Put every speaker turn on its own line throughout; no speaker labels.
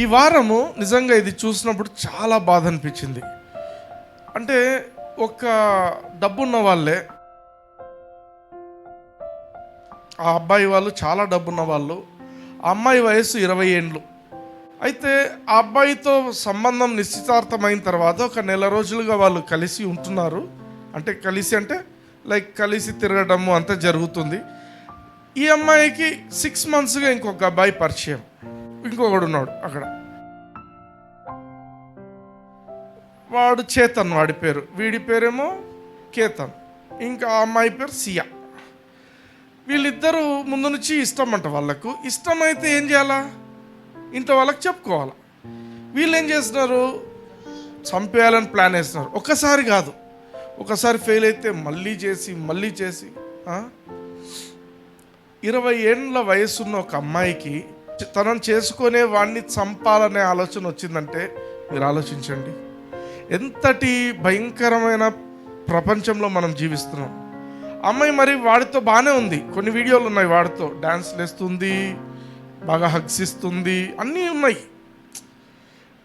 ఈ వారము నిజంగా ఇది చూసినప్పుడు చాలా బాధ అనిపించింది. అంటే ఒక డబ్బున్న వాళ్ళే, ఆ అబ్బాయి వాళ్ళు చాలా డబ్బున్న వాళ్ళు, ఆ అమ్మాయి వయసు 20 ఏండ్లు. అయితే ఆ అబ్బాయితో సంబంధం నిశ్చితార్థమైన తర్వాత ఒక నెల రోజులుగా వాళ్ళు కలిసి ఉంటున్నారు. అంటే కలిసి తిరగడము అంతా జరుగుతుంది. ఈ అమ్మాయికి 6 monthsగా ఇంకొక అబ్బాయి పరిచయం, ఇంకొకడు ఉన్నాడు అక్కడ. వాడు చేతన్, వాడి పేరు, వీడి పేరేమో కేతన్, ఇంకా ఆ అమ్మాయి పేరు సియా. వీళ్ళిద్దరూ ముందు నుంచి ఇష్టం అంట. వాళ్ళకు ఇష్టమైతే ఏం చేయాలా, ఇంట్లో వాళ్ళకి చెప్పుకోవాలా. వీళ్ళు ఏం చేస్తున్నారు, చంపేయాలని ప్లాన్ వేస్తున్నారు. ఒక్కసారి కాదు, ఒకసారి ఫెయిల్ అయితే మళ్ళీ చేసి 20 ఏండ్ల వయసున్న ఒక అమ్మాయికి తనను చేసుకునే వాడిని చంపాలనే ఆలోచన వచ్చిందంటే మీరు ఆలోచించండి, ఎంతటి భయంకరమైన ప్రపంచంలో మనం జీవిస్తున్నాం. అమ్మాయి మరి వాడితో బాగానే ఉంది, కొన్ని వీడియోలు ఉన్నాయి, వాడితో డ్యాన్స్లు వేస్తుంది, బాగా హగ్స్ ఇస్తుంది, అన్నీ ఉన్నాయి.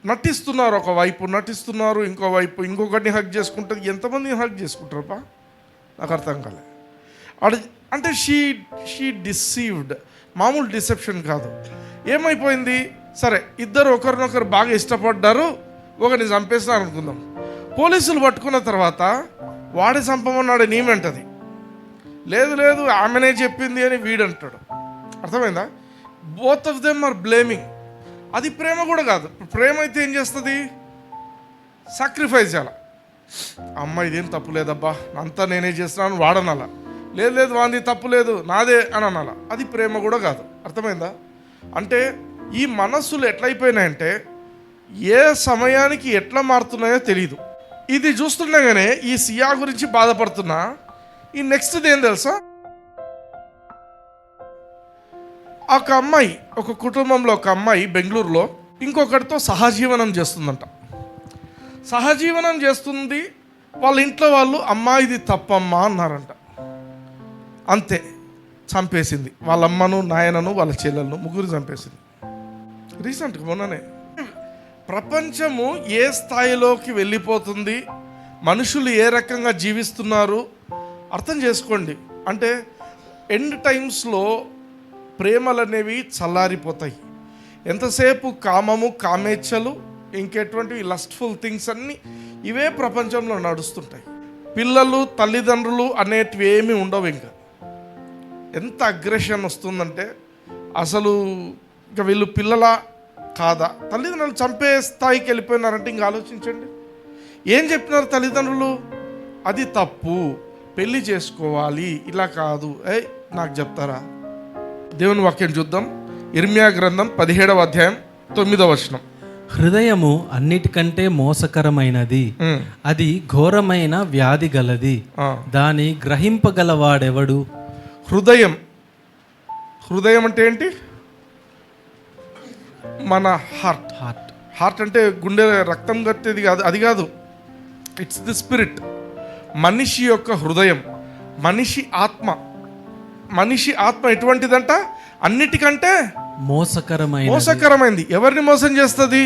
నటిస్తున్నారు, ఒకవైపు నటిస్తున్నారు, ఇంకోవైపు ఇంకొకరిని హగ్ చేసుకుంటుంది. ఎంతమంది హగ్ చేసుకుంటారప్పా, నాకు అర్థం కాలే. అంటే షీ డిసీవ్డ్, మామూలు డిసెప్షన్ కాదు. ఏమైపోయింది, సరే ఇద్దరు ఒకరినొకరు బాగా ఇష్టపడ్డారు, ఒకరిని చంపేస్తున్నారు అనుకుందాం. పోలీసులు పట్టుకున్న తర్వాత వాడే చంపమన్నాడు నీమెంటది, లేదు ఆమెనే చెప్పింది అని వీడంటాడు. అర్థమైందా? Both of them are blaming. అది ప్రేమ కూడా కాదు. ప్రేమ అయితే ఏం చేస్తుంది, సాక్రిఫైస్ చేయాలి. అమ్మ ఇదేం తప్పు లేదబ్బా, అంతా నేనే చేస్తున్నాను వాడనాలా, లేదు వాంది తప్పు లేదు నాదే అని అనాలా. అది ప్రేమ కూడా కాదు. అర్థమైందా? అంటే ఈ మనస్సులు ఎట్లయిపోయినాయంటే ఏ సమయానికి ఎట్లా మారుతున్నాయో తెలీదు. ఇది చూస్తుండగానే ఈ సియా గురించి బాధపడుతున్నా. ఈ నెక్స్ట్ది ఏం తెలుసా, ఒక అమ్మాయి, ఒక కుటుంబంలో ఒక అమ్మాయి బెంగళూరులో ఇంకొకరితో సహజీవనం చేస్తుందంట. సహజీవనం చేస్తుంది, వాళ్ళ ఇంట్లో వాళ్ళు అమ్మా ఇది తప్పమ్మా అన్నారంట. అంతే, చంపేసింది. వాళ్ళ అమ్మను, నాయనను, వాళ్ళ చెల్లెలను, ముగ్గురు చంపేసింది. రీసెంట్గా మొన్ననే. ప్రపంచము ఏ స్థాయిలోకి వెళ్ళిపోతుంది, మనుషులు ఏ రకంగా జీవిస్తున్నారు అర్థం చేసుకోండి. అంటే ఎండ్ టైమ్స్లో ప్రేమలు అనేవి చల్లారిపోతాయి. ఎంతసేపు కామము, కామేచ్ఛలు, ఇంకెటువంటివి లస్ట్ఫుల్ థింగ్స్ అన్నీ ఇవే ప్రపంచంలో నడుస్తుంటాయి. పిల్లలు, తల్లిదండ్రులు అనేటివి ఏమీ ఉండవు. ఇంకా ఎంత అగ్రెషన్ వస్తుందంటే అసలు ఇంకా వీళ్ళు పిల్లలా కాదా, తల్లిదండ్రులు చంపే స్థాయికి వెళ్ళిపోయినారంటే ఇంకా ఆలోచించండి. ఏం చెప్పినారు తల్లిదండ్రులు, అది తప్పు, పెళ్లి చేసుకోవాలి, ఇలా కాదు. నాకు చెప్తారా? దేవుని వాక్యం చూద్దాం. ఇర్మియా గ్రంథం 17వ అధ్యాయం 9వ వచనం.
హృదయము అన్నిటికంటే మోసకరమైనది, అది ఘోరమైన వ్యాధి గలది, దాని గ్రహింపగలవాడెవడు. హృదయం అంటే ఏంటి? మన హార్ట్ అంటే గుండె రక్తం కట్టేది కాదు, అది కాదు. It's the spirit. మనిషి యొక్క హృదయం, మనిషి ఆత్మ ఎటువంటిదంట, అన్నిటికంటే మోసకరమైంది. ఎవరిని మోసం చేస్తుంది?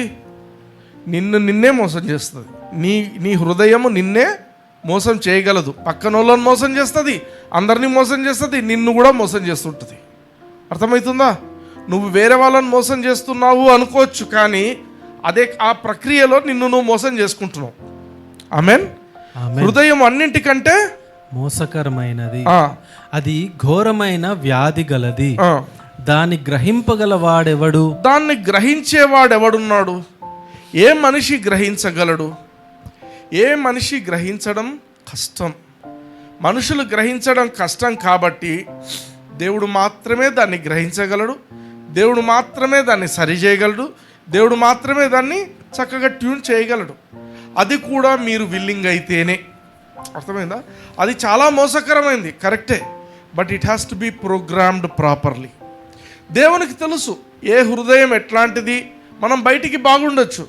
నిన్నే మోసం చేస్తుంది. నీ హృదయము నిన్నే మోసం చేయగలదు. పక్కన వాళ్ళని మోసం చేస్తుంది, అందరినీ మోసం చేస్తుంది, నిన్ను కూడా మోసం చేస్తుంటుంది. అర్థమవుతుందా? నువ్వు వేరే వాళ్ళని మోసం చేస్తున్నావు అనుకోవచ్చు, కానీ ఆ ప్రక్రియలో నువ్వు మోసం చేసుకుంటున్నావు. ఆమేన్. హృదయం అన్నింటికంటే మోసకరమైనది, అది ఘోరమైన వ్యాధి గలది, దాన్ని గ్రహింపగలవాడెవడు.
దాన్ని గ్రహించేవాడెవడున్నాడు? ఏ మనిషి గ్రహించగలడు? ఏ మనిషి గ్రహించడం కష్టం. మనుషులు గ్రహించడం కష్టం కాబట్టి దేవుడు మాత్రమే దాన్ని గ్రహించగలడు, దేవుడు మాత్రమే దాన్ని సరిచేయగలడు, దేవుడు మాత్రమే దాన్ని చక్కగా ట్యూన్ చేయగలడు. అది కూడా మీరు విల్లింగ్ అయితేనే. అర్థమైందా? అది చాలా మోసకరమైంది, కరెక్టే, but it has to be programmed properly. దేవునికి తెలుసు ఏ హృదయం ఎట్లాంటిది. మనం బయటికి బాగుండొచ్చు,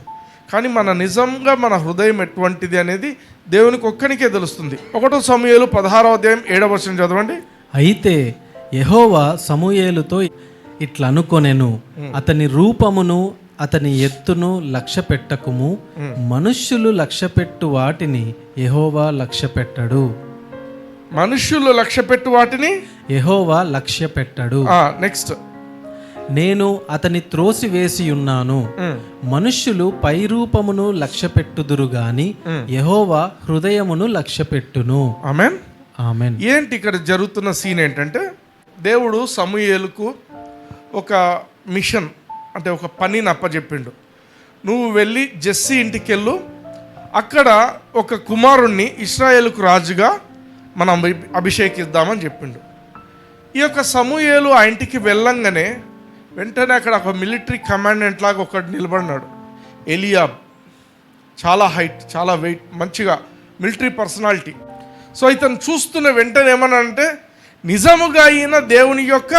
కానీ నిజంగా మన హృదయం ఎటువంటిది అనేది దేవునికి ఒక్కనికే తెలుస్తుంది. 1 సమూయేలు 16వ అధ్యాయం 7వ వచనం చదవండి.
అయితే యెహోవా సమూయేలుతో ఇట్లా అనుకొనెను, అతని రూపమును
అతని ఎత్తును లక్ష్యపెట్టకుము, మనుష్యులు లక్ష్యపెట్టు వాటిని యెహోవా లక్ష్యపెట్టడు.
మనుష్యులు లక్ష్యపెట్టు వాటిని
యెహోవా లక్ష్యపెట్టడు.
నెక్స్ట్,
నేను అతని త్రోసివేసి ఉన్నాను. మనుష్యులు పైరూపమును లక్ష్యపెట్టుదురు గాని యెహోవా హృదయమును లక్ష్యపెట్టును.
ఆమేన్.
ఆమేన్.
ఏంటి ఇక్కడ జరుగుతున్న సీన్ ఏంటంటే, దేవుడు సమూయేలుకు ఒక మిషన్, అంటే ఒక పనిని అప్పచెప్పిండు. నువ్వు వెళ్ళి జెస్సీ ఇంటికి వెళ్ళు, అక్కడ ఒక కుమారుణ్ణి ఇశ్రాయేలుకు రాజుగా మనం అభిషేకిద్దామని చెప్పిండు. ఈ యొక్క సమూయేలు ఆ ఇంటికి వెళ్ళంగానే వెంటనే అక్కడ ఒక మిలిటరీ కమాండెంట్ లాగా ఒకటి నిలబడినాడు. ఎలియాబ్, చాలా హైట్, చాలా వెయిట్, మంచిగా మిలిటరీ పర్సనాలిటీ. సో ఇతను చూస్తున్న వెంటనే ఏమన్నా నిజముగా ఈయన దేవుని యొక్క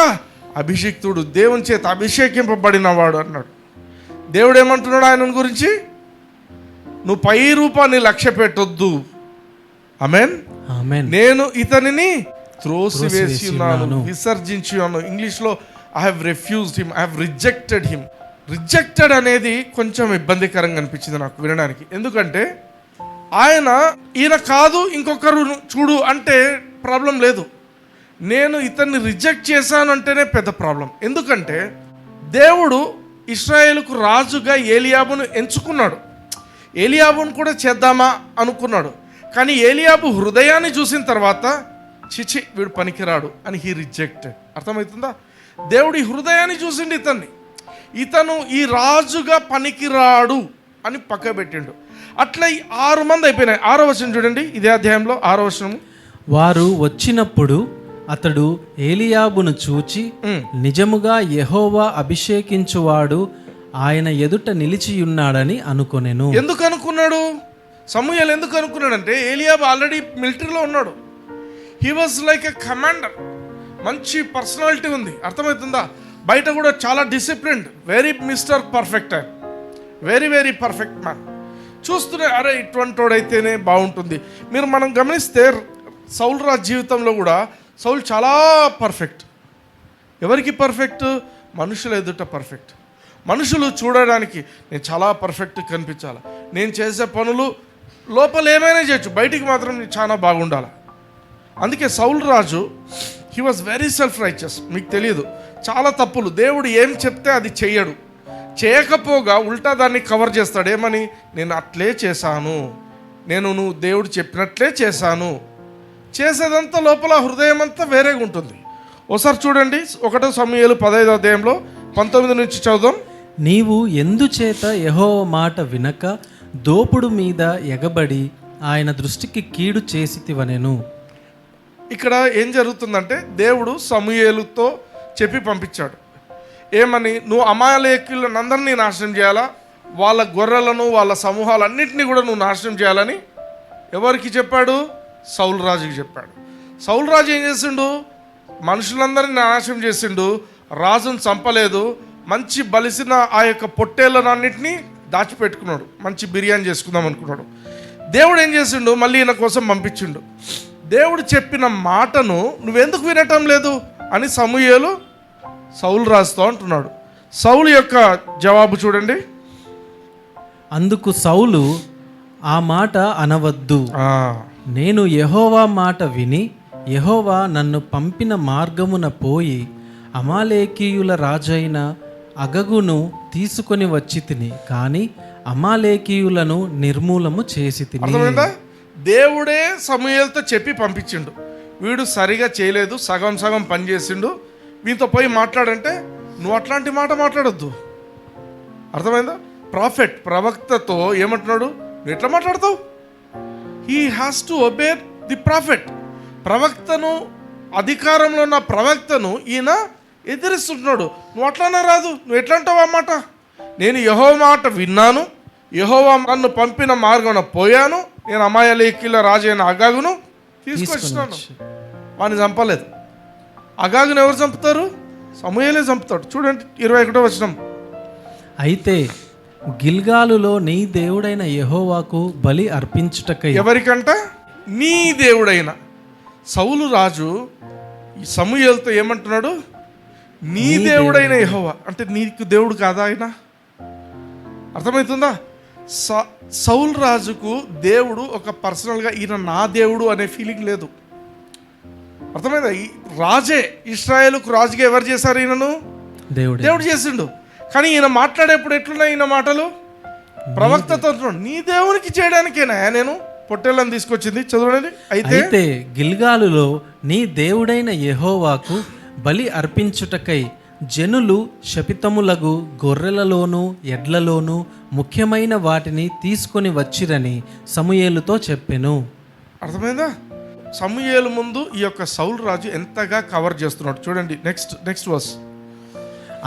అభిషిక్తుడు, దేవుని చేత అభిషేకింపబడినవాడు అన్నాడు. దేవుడు ఏమంటున్నాడు ఆయన గురించి? నువ్వు పై రూపాన్ని లక్ష్య పెట్టొద్దు. ఆమేన్.
ఆమేన్.
నేను ఇతనిని త్రోసివేసి ఉన్నాను, విసర్జించి ఉన్నాను. ఇంగ్లీష్లో I have refused him, I have rejected him. Rejected అనేది కొంచెం ఇబ్బందికరంగా అనిపించింది నాకు వినడానికి. ఎందుకంటే ఈయన కాదు ఇంకొకరు చూడు అంటే ప్రాబ్లం లేదు, నేను ఇతన్ని రిజెక్ట్ చేశాను అంటేనే పెద్ద ప్రాబ్లం. ఎందుకంటే దేవుడు ఇశ్రాయేలుకు రాజుగా ఏలియాబును ఎంచుకున్నాడు. ఏలియాబును కూడా చేద్దామా అనుకున్నాడు. కానీ ఏలియాబు హృదయాన్ని చూసిన తర్వాత చిచి వీడు పనికిరాడు అని హీ రిజెక్టెడ్. అర్థమవుతుందా? దేవుడు ఈ హృదయాన్ని చూసిండు, ఇతను ఈ రాజుగా పనికిరాడు అని పక్క పెట్టిండు. అట్లా 6 మంది అయిపోయినాయి. 6వ వచనం చూడండి, ఇదే అధ్యాయంలో 6వ వచనము.
వారు వచ్చినప్పుడు అతడు ఏలియాబును చూచి, నిజముగా యెహోవా అభిషేకించువాడు ఆయన ఎదుట నిలిచియున్నాడని అనుకొనెను.
ఎందుకు అనుకున్నాడు? సమూయేలు ఎందుకు అనుకున్నాడంటే, ఏలియాబు ఆల్రెడీ మిలిటరీలో ఉన్నాడు. He was like a commander, మంచి పర్సనాలిటీ ఉంది. అర్థమవుతుందా? బయట కూడా చాలా disciplined, very mister perfect, very very perfect man. చూస్తూనే అరే ఇటువంటి వాడైతేనే బాగుంటుంది. మనం గమనిస్తే సౌలు రాజు జీవితంలో కూడా సౌలు చాలా పర్ఫెక్ట్. ఎవరికి పర్ఫెక్ట్? మనుషుల ఎదుట పర్ఫెక్ట్. మనుషులు చూడడానికి నేను చాలా పర్ఫెక్ట్ కనిపించాలి, నేను చేసే పనులు లోపల ఏమైనా చేయొచ్చు, బయటికి మాత్రం నేను చాలా బాగుండాలి. అందుకే సౌలు రాజు he was very self righteous. మీకు తెలియదు, చాలా తప్పులు దేవుడు ఏం చెప్తే అది చెయ్యడు, చేయకపోగా ఉల్టా దాన్ని కవర్ చేస్తాడు. ఏమని? నేను అట్లే చేశాను, నువ్వు దేవుడు చెప్పినట్లే చేశాను. చేసేదంతా లోపల హృదయం అంతా వేరేగా ఉంటుంది. ఒకసారి చూడండి, 1 సమూయేలు 15వ అధ్యాయంలో 19 నుంచి చదువుదాం.
నీవు ఎందుచేత యెహోవా మాట వినక దోపుడు మీద ఎగబడి ఆయన దృష్టికి కీడు చేసితివనెను.
ఇక్కడ ఏం జరుగుతుందంటే, దేవుడు సమూయేలుతో చెప్పి పంపించాడు. ఏమని? నువ్వు అమాలేకీయులను అందరినీ నాశనం చేయాలా, వాళ్ళ గొర్రెలను వాళ్ళ సమూహాలన్నింటినీ కూడా నువ్వు నాశనం చేయాలని ఎవరికి చెప్పాడు? సౌలు రాజుకి చెప్పాడు. సౌలు రాజు ఏం చేసిండు? మనుషులందరినీ నాశనం చేసిండు, రాజును చంపలేదు. మంచి బలిసిన ఆ యొక్క పొట్టేళ్ళనన్నింటినీ దాచిపెట్టుకున్నాడు, మంచి బిర్యానీ చేసుకుందాం అనుకున్నాడు. దేవుడు ఏం చేసిండు? మళ్ళీ ఈయన కోసం పంపించిండు. దేవుడు చెప్పిన మాటను నువ్వెందుకు వినటం లేదు అని సమూయేలు సౌలు రాజుతో అంటున్నాడు. సౌలు యొక్క జవాబు చూడండి.
అందుకు సౌలు, ఆ మాట అనవద్దు, నేను యెహోవా మాట విని యెహోవా నన్ను పంపిన మార్గమున పోయి అమాలేకీయుల రాజైన అగగును తీసుకొని వచ్చి తిని, కానీ అమాలేకీయులను నిర్మూలము చేసి తిని.
అర్థమైందా? దేవుడే సమూయేలుతో చెప్పి పంపించిండు, వీడు సరిగా చేయలేదు, సగం సగం పని చేసిండు, వీటితో పోయి మాట్లాడంటే నువ్వు అట్లాంటి మాట మాట్లాడొద్దు. అర్థమైందా? ప్రాఫెట్, ప్రవక్తతో ఏమంటున్నాడు? నువ్వు ఎట్లా మాట్లాడతావు? He has to obey the prophet. ప్రవక్తను, అధికారంలో ఉన్న ప్రవక్తను ఈయన ఎదిరిస్తుంటున్నాడు. నువ్వు అట్లానే రాదు, నువ్వు ఎట్లా అంటావు ఆ మాట? నేను యెహోవా మాట విన్నాను, యెహోవా నన్ను పంపిన మార్గంలో పోయాను, నేను అమాలేకీయుల రాజైన అగాగును తీసుకొచ్చినాను. వాడిని చంపలేదు. అగాగును ఎవరు చంపుతారు? సమూయేలే చంపుతాడు. చూడండి 21వ వచనం.
అయితే గిల్గాలులో నీ దేవుడైన యెహోవాకు బలి అర్పించుటకై.
ఎవరికంట? నీ దేవుడైన. సౌలు రాజు సమూయేలుతో ఏమంటున్నాడు? నీ దేవుడైన యెహోవా అంటే నీకు దేవుడు కాదా ఆయన? అర్థమవుతుందా? సౌల్ రాజుకు దేవుడు ఒక పర్సనల్గా ఈయన నా దేవుడు అనే ఫీలింగ్ లేదు. అర్థమైందా? ఈ రాజే, ఇశ్రాయేలుకు రాజుగా ఎవరు చేశారు? ఈయనను దేవుడు చేసిండు. కానీ ఈయన మాట్లాడేప్పుడు ఎట్లున్నాయి ఈయన మాటలు? ప్రవక్తతో నీ దేవునికి చేయడానికేనా నేను పొట్టేళ్ళని తీసుకొచ్చింది. చదవండి.
అయితే గిల్గాలులో నీ దేవుడైన యెహోవాకు బలి అర్పించుటకై జనులు శపితములగు గొర్రెలలోను ఎడ్లలోను ముఖ్యమైన వాటిని తీసుకొని వచ్చిరని సమూయేలుతో చెప్పెను.
అర్థమైందా? సమూయేలు ముందు ఈ యొక్క సౌలు రాజు ఎంతగా కవర్ చేస్తున్నాడు చూడండి. Next verse.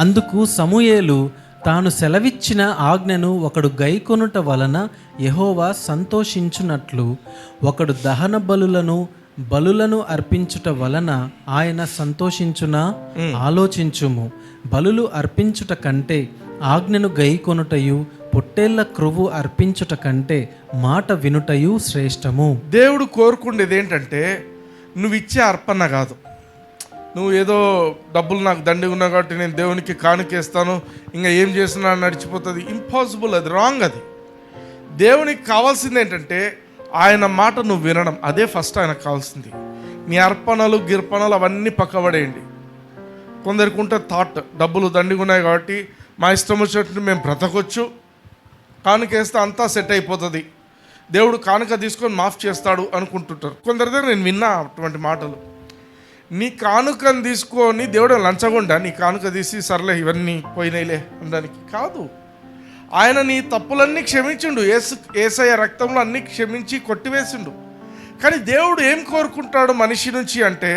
అందుకు సమూయేలు తాను సెలవిచ్చిన ఆజ్ఞను ఒకడు గైకొనుట వలన యెహోవా సంతోషించునట్లు ఒకడు దహన బలులను అర్పించుట వలన ఆయన సంతోషించునా? ఆలోచించుము. బలులు అర్పించుట కంటే ఆజ్ఞను గైకొనుటయు పొట్టేళ్ల క్రొవ్వు అర్పించుట కంటే మాట వినుటయు శ్రేష్టము. దేవుడు
కోరుకుండేది ఏంటంటే నువ్వు ఇచ్చే అర్పణ కాదు, నువ్వు ఏదో డబ్బులు నాకు దండిగా ఉన్నా కాబట్టి నేను దేవునికి కానుకేస్తాను, ఇంకా ఏం చేసినా నడిచిపోతుంది. ఇంపాసిబుల్, అది రాంగ్. అది దేవునికి కావాల్సింది ఏంటంటే ఆయన మాట నువ్వు వినడం. అదే ఫస్ట్ ఆయనకు కావాల్సింది. నీ అర్పణలు గిర్పణలు అవన్నీ పక్కబడేయండి. కొందరికి ఉంటే థాట్, డబ్బులు దండిగా ఉన్నాయి కాబట్టి మా ఇష్టం వచ్చినట్టు మేము బ్రతకొచ్చు, కానుకేస్తే అంతా సెట్ అయిపోతుంది, దేవుడు కానుక తీసుకొని మాఫ్ చేస్తాడు అనుకుంటుంటారు. కొందరి దగ్గర నేను విన్నా అటువంటి మాటలు. నీ కానుకను తీసుకొని దేవుడు లంచగొండా నీ కానుక తీసి సర్లే ఇవన్నీ పోయినాయిలే అనడానికి కాదు. ఆయన నీ తప్పులన్నీ క్షమించిండు. యేసయ్య రక్తంలో అన్నీ క్షమించి కొట్టివేసిండు. కానీ దేవుడు ఏం కోరుకుంటాడు మనిషి నుంచి అంటే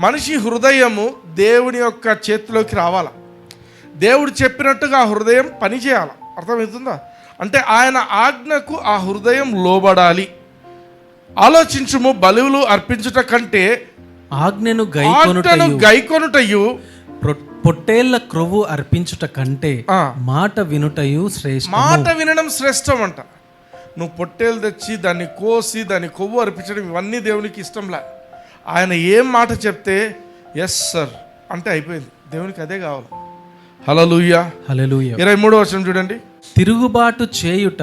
మనిషి హృదయము దేవుని యొక్క చేతిలోకి రావాల. దేవుడు చెప్పినట్టుగా ఆ హృదయం పనిచేయాలి. అర్థమవుతుందా? అంటే ఆయన ఆజ్ఞకు ఆ హృదయం లోబడాలి. ఆలోచించుము, బలులు అర్పించుట కంటే
ఆజ్ఞను
గైకొనుటయు
పొట్టేళ్ల క్రొవ్వు అర్పించుట కంటే మాట వినుటయు శ్రేష్టం.
మాట వినడం శ్రేష్టం అంట. నువ్వు పొట్టేలు తెచ్చి దాన్ని కోసి దాన్ని కొవ్వు అర్పించడం ఇవన్నీ దేవునికి ఇష్టంలా. ఆయన ఏం మాట చెప్తే ఎస్ సార్ అంటే అయిపోయింది. దేవునికి అదే కావాలి. హల్లెలూయా,
హల్లెలూయా.
23వ వచనం చూడండి.
తిరుగుబాటు చేయుట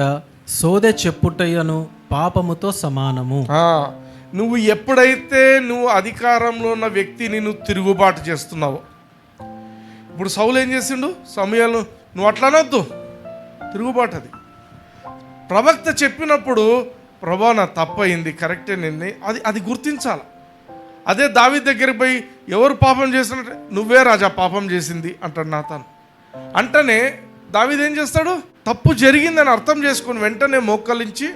సోదె చెప్పుటయను పాపముతో సమానము.
నువ్వు ఎప్పుడైతే నువ్వు అధికారంలో ఉన్న వ్యక్తిని నువ్వు తిరుగుబాటు చేస్తున్నావో, ఇప్పుడు సౌలు ఏం చేసిండు? సమూయేలు నువ్వు అట్లా అనొద్దు, తిరుగుబాటు. అది ప్రవక్త చెప్పినప్పుడు ప్రభా నా తప్పయింది, కరెక్టేనండి, అది గుర్తించాలి. అదే దావీదు దగ్గరికి పోయి ఎవరు పాపం చేసినట్టు నువ్వే రాజా పాపం చేసింది అంటాడు నాతాను. అంటనే దావీదు ఏం చేస్తాడు? తప్పు జరిగిందని అర్థం చేసుకొని వెంటనే మోక్కలించి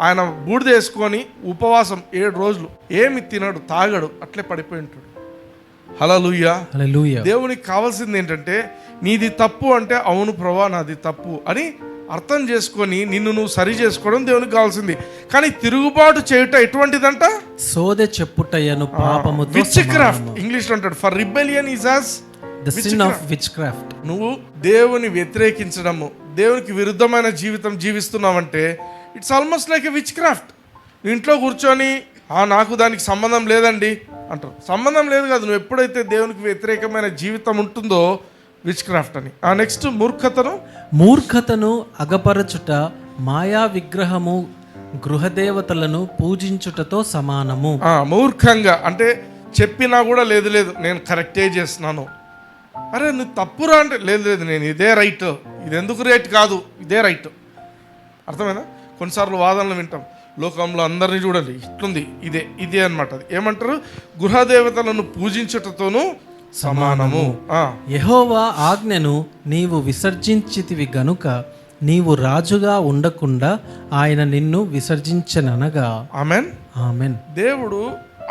ఆయన బూడిద వేసుకొని ఉపవాసం 7 రోజులు ఏమి తినడు తాగడు, అట్లే పడిపోయి ఉంటాడు. హల్లెలూయా,
హల్లెలూయా.
దేవునికి కావాల్సింది ఏంటంటే నీది తప్పు అంటే అవును ప్రభా నాది తప్పు అని అర్థం చేసుకొని నిన్ను నువ్వు సరి చేసుకోవడం దేవునికి కావాల్సింది. కానీ తిరుగుబాటు చేయుట ఎటువంటిదంట?
సోదె చెప్పుటయను పాపముతో
విచ్క్రాఫ్ట్. ఇంగ్లీష్ లో అంటాడు for rebellion is as
the sin of witchcraft.
నువ్వు దేవుని వ్యతిరేకించడము, దేవునికి విరుద్ధమైన జీవితం జీవిస్తున్నావంటే it's almost like a witchcraft. ఇంట్లో కూర్చొని నాకు దానికి సంబంధం లేదండి అంటారు. సంబంధం లేదు కాదు, నువ్వు ఎప్పుడైతే దేవునికి వ్యతిరేకమైన జీవితం ఉంటుందో విచ్ క్రాఫ్ట్ అని. నెక్స్ట్ మూర్ఖతను
అగపరచుట మాయా విగ్రహము గృహదేవతలను పూజించుటతో సమానము.
మూర్ఖంగా అంటే చెప్పినా కూడా లేదు నేను కరెక్టే చేస్తున్నాను, అరే నువ్వు తప్పురా అంటే లేదు నేను ఇదే రైట్, ఇది ఎందుకు రైట్ కాదు, ఇదే రైట్. అర్థమైనా? కొన్నిసార్లు వాదనలు వింటాం, లోకంలో అందరినీ చూడండి ఇట్లుంది, ఇదే అనమాట. అది ఏమంటారు? గృహదేవతలను పూజించుటతోనూ సమానము.
యెహోవా ఆజ్ఞను నీవు విసర్జించితివి గనుక నీవు రాజుగా ఉండకుండా ఆయన నిన్ను విసర్జించననగా.
Amen,
amen.
దేవుడు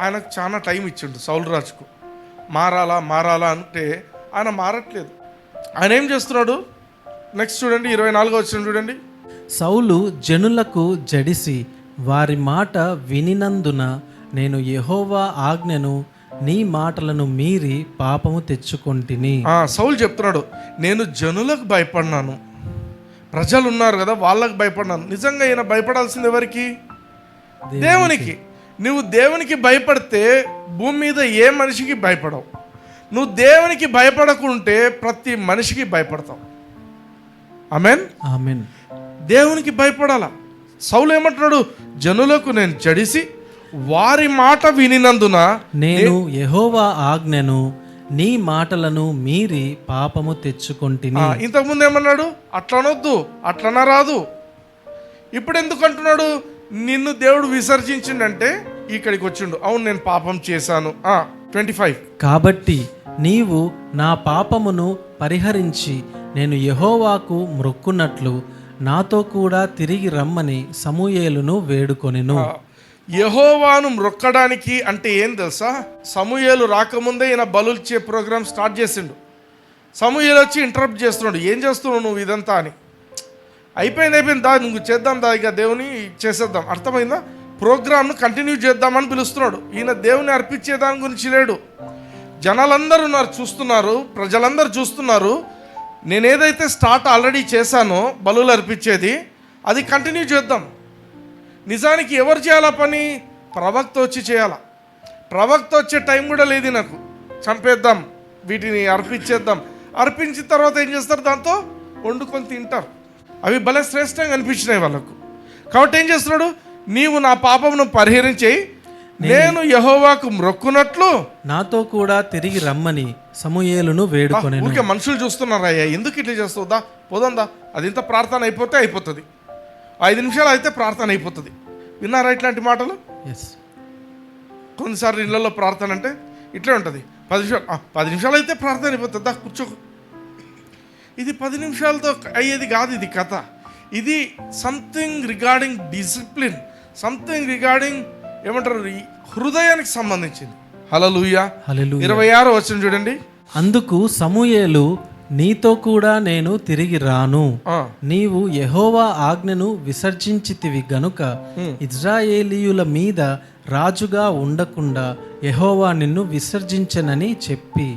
ఆయనకు చాలా టైం ఇచ్చిండు సౌలు రాజుకు. మారాలా అంటే ఆయన మారట్లేదు. ఆయన ఏం చేస్తున్నాడు? నెక్స్ట్ చూడండి, 24వ వచనం చూడండి.
సౌలు జనులకు జడిసి వారి మాట వినినందున నేను యెహోవా ఆజ్ఞను నీ మాటలను మీరి పాపము తెచ్చుకొంటిని.
సౌలు చెప్తున్నాడు, నేను జనులకు భయపడినాను, ప్రజలు ఉన్నారు కదా వాళ్ళకు భయపడినాను. నిజంగా ఈయన భయపడాల్సింది ఎవరికి? దేవునికి. నువ్వు దేవునికి భయపడితే భూమి మీద ఏ మనిషికి భయపడవు. నువ్వు దేవునికి భయపడకుంటే ప్రతి మనిషికి భయపడతావు. ఆమెన్.
ఆమేన్.
దేవునికి భయపడాల. సౌలు ఏమంటున్నాడు? జనులకు నేను జడిసి వారి మాట వినినందున
నేను యెహోవా ఆజ్ఞను నీ మాటలను మీరి పాపము తెచ్చుకొంటిని.
ఇంతకుముందు ఏమన్నాడు? అట్లనొద్దు, అట్లనరాదు. ఇప్పుడు ఎందుకు అంటున్నాడు? నిన్ను దేవుడు విసర్జించిండంటే ఇక్కడికి వచ్చిండు. అవును, నేను పాపం చేశాను. 25.
కాబట్టి నీవు నా పాపమును పరిహరించి నేను యెహోవాకు మ్రొక్కున్నట్లు నాతో కూడా తిరిగి రమ్మని సమూయేలును వేడుకొనెను.
యెహోవాను మ్రొక్కడానికి అంటే ఏం తెలుసా? సమూయేలు రాకముందే ఈయన బలుల్చే ప్రోగ్రామ్ స్టార్ట్ చేసిండు. సమూయేలు వచ్చి ఇంటరప్ట్ చేస్తున్నాడు. ఏం చేస్తున్నావు నువ్వు ఇదంతా అని. అయిపోయింది దా, నువ్వు చేద్దాం దా, ఇక దేవుని చేసేద్దాం. అర్థమైందా? ప్రోగ్రామ్ను కంటిన్యూ చేద్దామని పిలుస్తున్నాడు. ఈయన దేవుని అర్పించే దాని గురించి లేడు. జనాలందరూ ఉన్నారు, చూస్తున్నారు, ప్రజలందరూ చూస్తున్నారు. నేనేదైతే స్టార్ట్ ఆల్రెడీ చేశానో బలులు అర్పించేది, అది కంటిన్యూ చేద్దాం. నిజానికి ఎవరు చేయాలా పని? ప్రవక్త వచ్చి చేయాలా. ప్రవక్త వచ్చే టైం కూడా లేదు నాకు. చంపేద్దాం, వీటిని అర్పించేద్దాం. అర్పించిన తర్వాత ఏం చేస్తారు? దాంతో వండుకొని తింటారు. అవి భలే శ్రేష్టంగా అనిపించినాయి వాళ్ళకు. కాబట్టి ఏం చేస్తున్నాడు? నీవు నా పాపమును పరిహరించి నేను యెహోవాకు మ్రొక్కున్నట్లు
నాతో కూడా తిరిగి రమ్మని సమూయేలును వేడుకొనెను.
ఊరికే మనుషులు చూస్తున్నారయ్యా, ఎందుకు ఇట్లా చేస్తావు? దా పోదందా, అది ఇంత ప్రార్థన అయిపోతే అయిపోతుంది. 5 నిమిషాలు అయితే ప్రార్థన అయిపోతుంది. విన్నారా ఇట్లాంటి మాటలు?
ఎస్.
కొన్నిసార్లు ఇళ్లలో ప్రార్థన అంటే ఇట్లే ఉంటుంది. 10 నిమిషాలు 10 నిమిషాలు అయితే ప్రార్థన అయిపోతుంది. దా కూర్చో. ఇది 10 నిమిషాలతో అయ్యేది కాదు. ఇది కథ. ఇది something regarding discipline, something regarding ఏమంటారు, హృదయానికి సంబంధించింది. హల్లెలూయా.
హల్లెలూయా.
26వ వచనం చూడండి.
అందుకు సమూయేలు నీతో కూడా నేను తిరిగి రాను, నీవు యెహోవా ఆజ్ఞను విసర్జించితివి గనుక ఇజ్రాయేలీయుల మీద రాజుగా ఉండకుండా యెహోవా నిన్ను విసర్జించనని చెప్పి